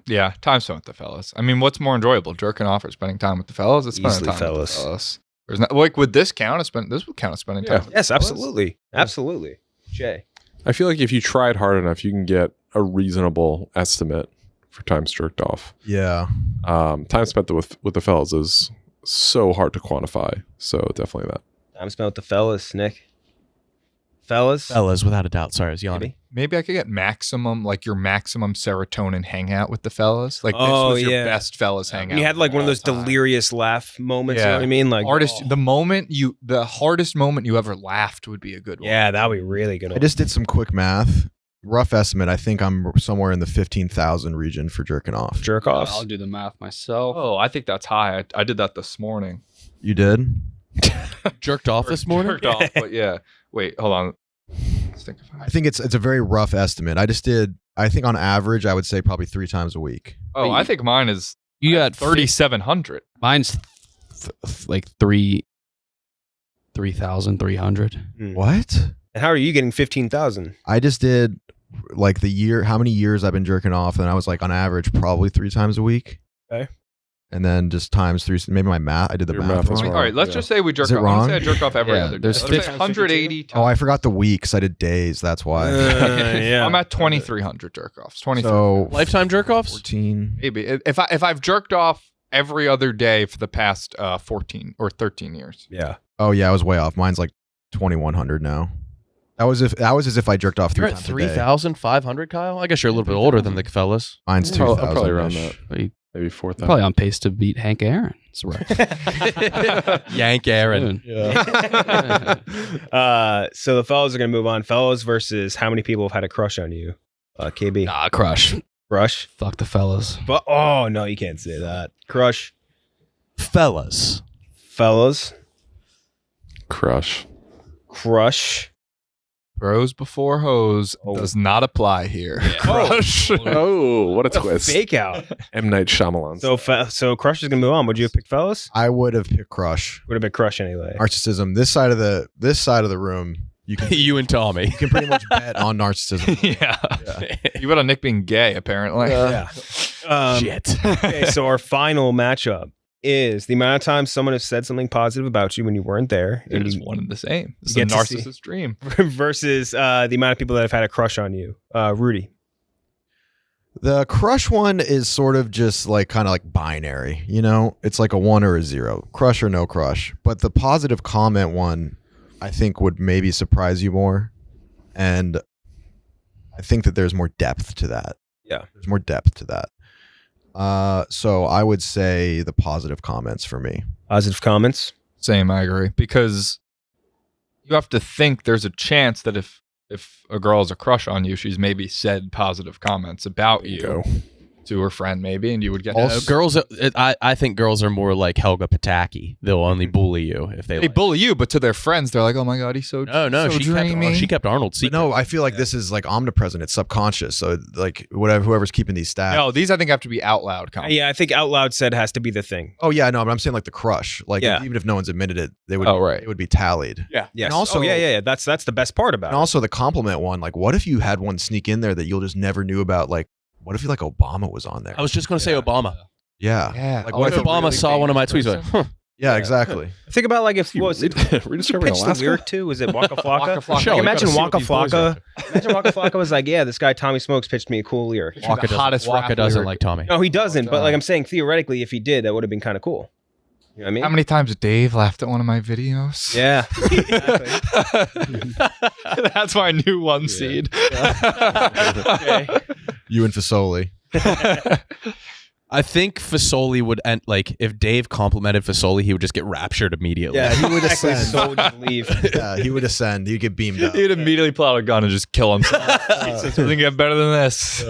Yeah, time spent with the fellas. I mean, what's more enjoyable, jerking off or spending time with the fellas? It's spending Easily time with fellas. the fellas. There's not like would this count as this would count as spending time? with Yes, the fellas? absolutely. Absolutely. Jay. I feel like if you tried hard enough, you can get a reasonable estimate for times jerked off. Yeah. Time spent with the fellas is so hard to quantify. So definitely that. Time spent with the fellas, Nick. Fellas? Fellas, without a doubt. Sorry, I was yawning. Maybe? Maybe I could get your maximum serotonin hangout with the fellas. Like this Oh, was your yeah. best fellas hangout. You had like one of those all time. delirious laugh moments, you know what I mean? Like The hardest moment you ever laughed would be a good one. Yeah, that would be really good. I just did some quick math. Rough estimate, I think I'm somewhere in the 15,000 region for jerking off. jerk offs. I'll do the math myself. Oh, I think that's high. I did that this morning. You did? Jerked off this morning? Jerked off, but yeah. Wait, hold on. Let's think of I think it's a very rough estimate. I think on average, I would say probably 3 times a week. Oh, I think mine is You got 3,700. Mine's like 3,300. What? And how are you getting 15,000? I just did like how many years I've been jerking off, and I was like on average probably 3 times a week. Okay. And then just times 3, maybe my math, I did the Your math math was wrong. wrong. All right, let's just say we jerk Is it off. I'm gonna wrong? say I jerk off every Yeah, other day. there's Let's say 50 180 Oh, I forgot the weeks. I did days. That's why. Yeah. I'm at 2,300 jerk offs. 23. So Lifetime jerk offs? 14. Maybe if I've jerked off every other day for the past 14 or 13 years. Yeah. Oh yeah, I was way off. Mine's like 2,100 now. That was as if I jerked off 3 You're at times a day. 3,500, Kyle? I guess you're a little bit older than the fellas. Mine's I'm 2,000. probably around that. But you- Maybe 4,000. Probably on pace to beat Hank Aaron. That's right. Yank Aaron. Soon. So the fellas are going to move on. Fellas versus how many people have had a crush on you? KB. Nah, crush. Crush. Fuck the fellas. But oh no, you can't say that. Crush. Fellas. Fellas. Crush. Crush. Bros before hoes does not apply here. Crush. Oh, what a It's a twist. fake out. M. Night Shyamalan. So Crush is going to move on. Would you have picked fellas? I would have picked crush. Would have been Crush anyway. Narcissism. This side of the room, you can You and Tommy. you can pretty much bet on narcissism. yeah. You bet on Nick being gay, apparently. Yeah. Shit. Okay, so our final matchup is the amount of times someone has said something positive about you when you weren't there, It and is you, one and the same. It's a get to see- narcissist dream. versus the amount of people that have had a crush on you. Rudy. The crush one is sort of just like kind of like binary, you know? It's like a 1 or a 0. Crush or no crush. But the positive comment one, I think would maybe surprise you more. And I think that there's more depth to that. Yeah. There's more depth to that. So I would say the positive comments for me. Positive comments. Same, I agree. Because you have to think there's a chance that if a girl has a crush on you, she's maybe said positive comments about you Go. to her friend, maybe, and you would get Girls, I think girls are more like Helga Pataki. They'll only bully you if they. They like. bully you, but to their friends, they're like, "Oh my god, he's so No, so dreamy." she kept Arnold But secret. no, I feel like this is like omnipresent. It's subconscious. So like whoever's keeping these stats. No, these I think have to be out loud comments. Yeah, I think out loud said has to be the thing. Oh yeah, no, but I'm saying like the crush. Like Yeah. even if no one's admitted it, they would. Oh, right. It would be tallied. Yes. And also- yeah. That's the best part about And it. also the compliment one. Like, what if you had one sneak in there that you'll just never knew about? Like, what if you like Obama was on there? I was just going to say Obama. Yeah. Yeah. Like, What what if if Obama really saw one of my famous tweets? Like, person? huh. Yeah, exactly. Think about like if what was it? Rediscovering Pitched the Alaska? lyric to was it Waka Flocka? Waka Flocka. Michelle, Like, we gotta imagine see what Waka these boys are Flocka. Imagine Waka Flocka was like, yeah, this guy Tommy Smokes pitched me a cool lyric. The hottest Waka rap doesn't lyric. like Tommy. No, he doesn't. But like I'm saying, theoretically, if he did, that would have been kind of cool. You know what I mean? How many times Dave laughed at one of my videos? Yeah. That's why I knew one seed. Okay. You and Fasoli. I think Fasoli would end like if Dave complimented Fasoli, he would just get raptured immediately. Yeah, he would Exactly. ascend. So would just leave. Yeah, he would ascend. He'd get beamed up. He'd immediately pull out a gun and just kill himself. It doesn't get better than this.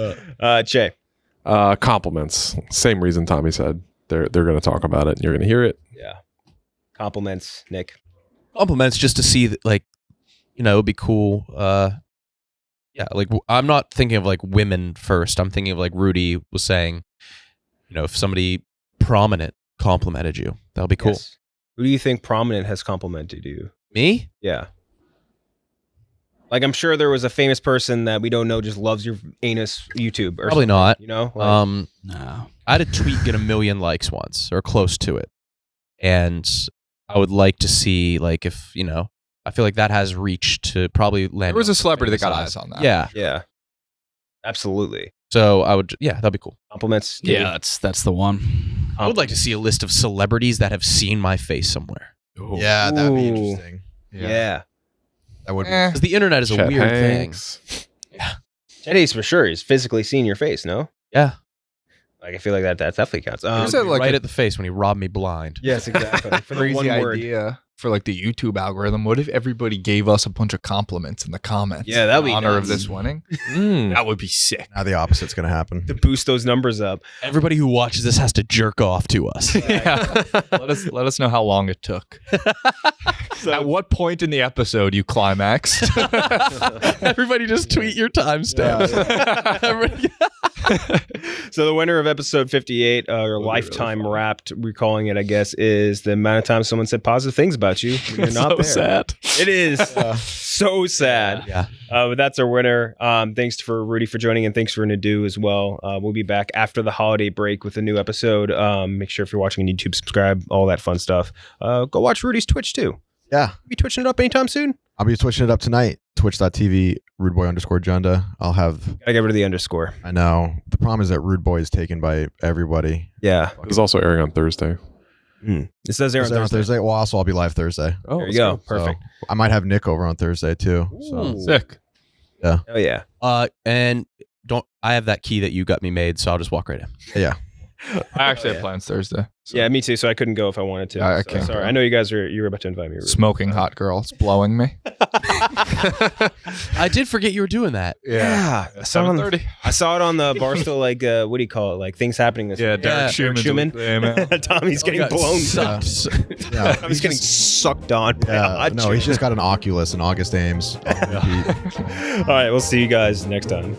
Che. Compliments. Same reason Tommy said. They're going to talk about it. And you're going to hear it. Yeah. Compliments, Nick. compliments just to see that, like, you know, it'd be cool. Yeah, like I'm not thinking of like women first. I'm thinking of like Rudy was saying, you know, if somebody prominent complimented you, that'll be cool. Yes. Who do you think prominent has complimented you? Me? Yeah. Like, I'm sure there was a famous person that we don't know just loves your anus YouTube. Or Probably something, not. You know? Like, No. I had a tweet get 1 million likes once or close to it. And I would like to see, like, if, you know, I feel like that has reach to probably land. There was on a celebrity that got famous eyes on that. Yeah. yeah. Absolutely. So I would, yeah, that'd be cool. Compliments. Yeah, that's the one. I would like to see a list of celebrities that have seen my face somewhere. Yeah, that'd be Ooh. interesting. Yeah. That would be. Because the internet is a Chet weird Hanks. thing. Chet for sure. He's physically seeing your face, no? Yeah. Like, I feel like that definitely counts. Is that like right a at the face when he robbed me blind. Yes, exactly. For the crazy one word. idea for like the YouTube algorithm? What if everybody gave us a bunch of compliments in the comments? Yeah, that'd in be honor of nuts. this winning. Mm. That would be sick. Now the opposite's going to happen. To boost those numbers up. Everybody who watches this has to jerk off to us. Yeah. let us know how long it took. At what point in the episode you climaxed? Everybody just tweet your timestamps. Everybody- So the winner of episode 58, or Lifetime Wrapped, we're calling it, I guess, is the amount of time someone said positive things about you when you're not so there. sad. It is so sad. Yeah. But that's our winner. Thanks for Rudy for joining, and thanks for Nadu as well. We'll be back after the holiday break with a new episode. Make sure if you're watching on YouTube, subscribe, all that fun stuff. Go watch Rudy's Twitch too. Yeah. Be twitching it up anytime soon? I'll be switching it up tonight. Twitch.tv, rudeboy_Junda. I'll have, Gotta get rid of the underscore. I know. The problem is that Rude Boy is taken by everybody. Yeah. It's also airing on Thursday. It says there on Thursday. Thursday. Well, also, I'll be live Thursday. Oh, There you go. Perfect. So I might have Nick over on Thursday too. So Ooh. Sick. Oh yeah. And I have that key that you got me made, so I'll just walk right in. yeah. I actually yeah. have plans Thursday. So Yeah, me too. So I couldn't go if I wanted to. I So can't Sorry, go. I know you guys you were about to invite me. Rudy. Smoking hot girl. It's blowing me. I did forget you were doing that. Yeah, I saw, it on, 7:30. I saw it on the Barstool. Like, what do you call it? Like things happening this Yeah, week. Derek Schumann. Schumann. Tommy's getting Got blown. sucked. Yeah. Tommy's getting sucked on. by a Yeah. hot No, chick. he's just got an Oculus and August Ames. All right, we'll see you guys next time.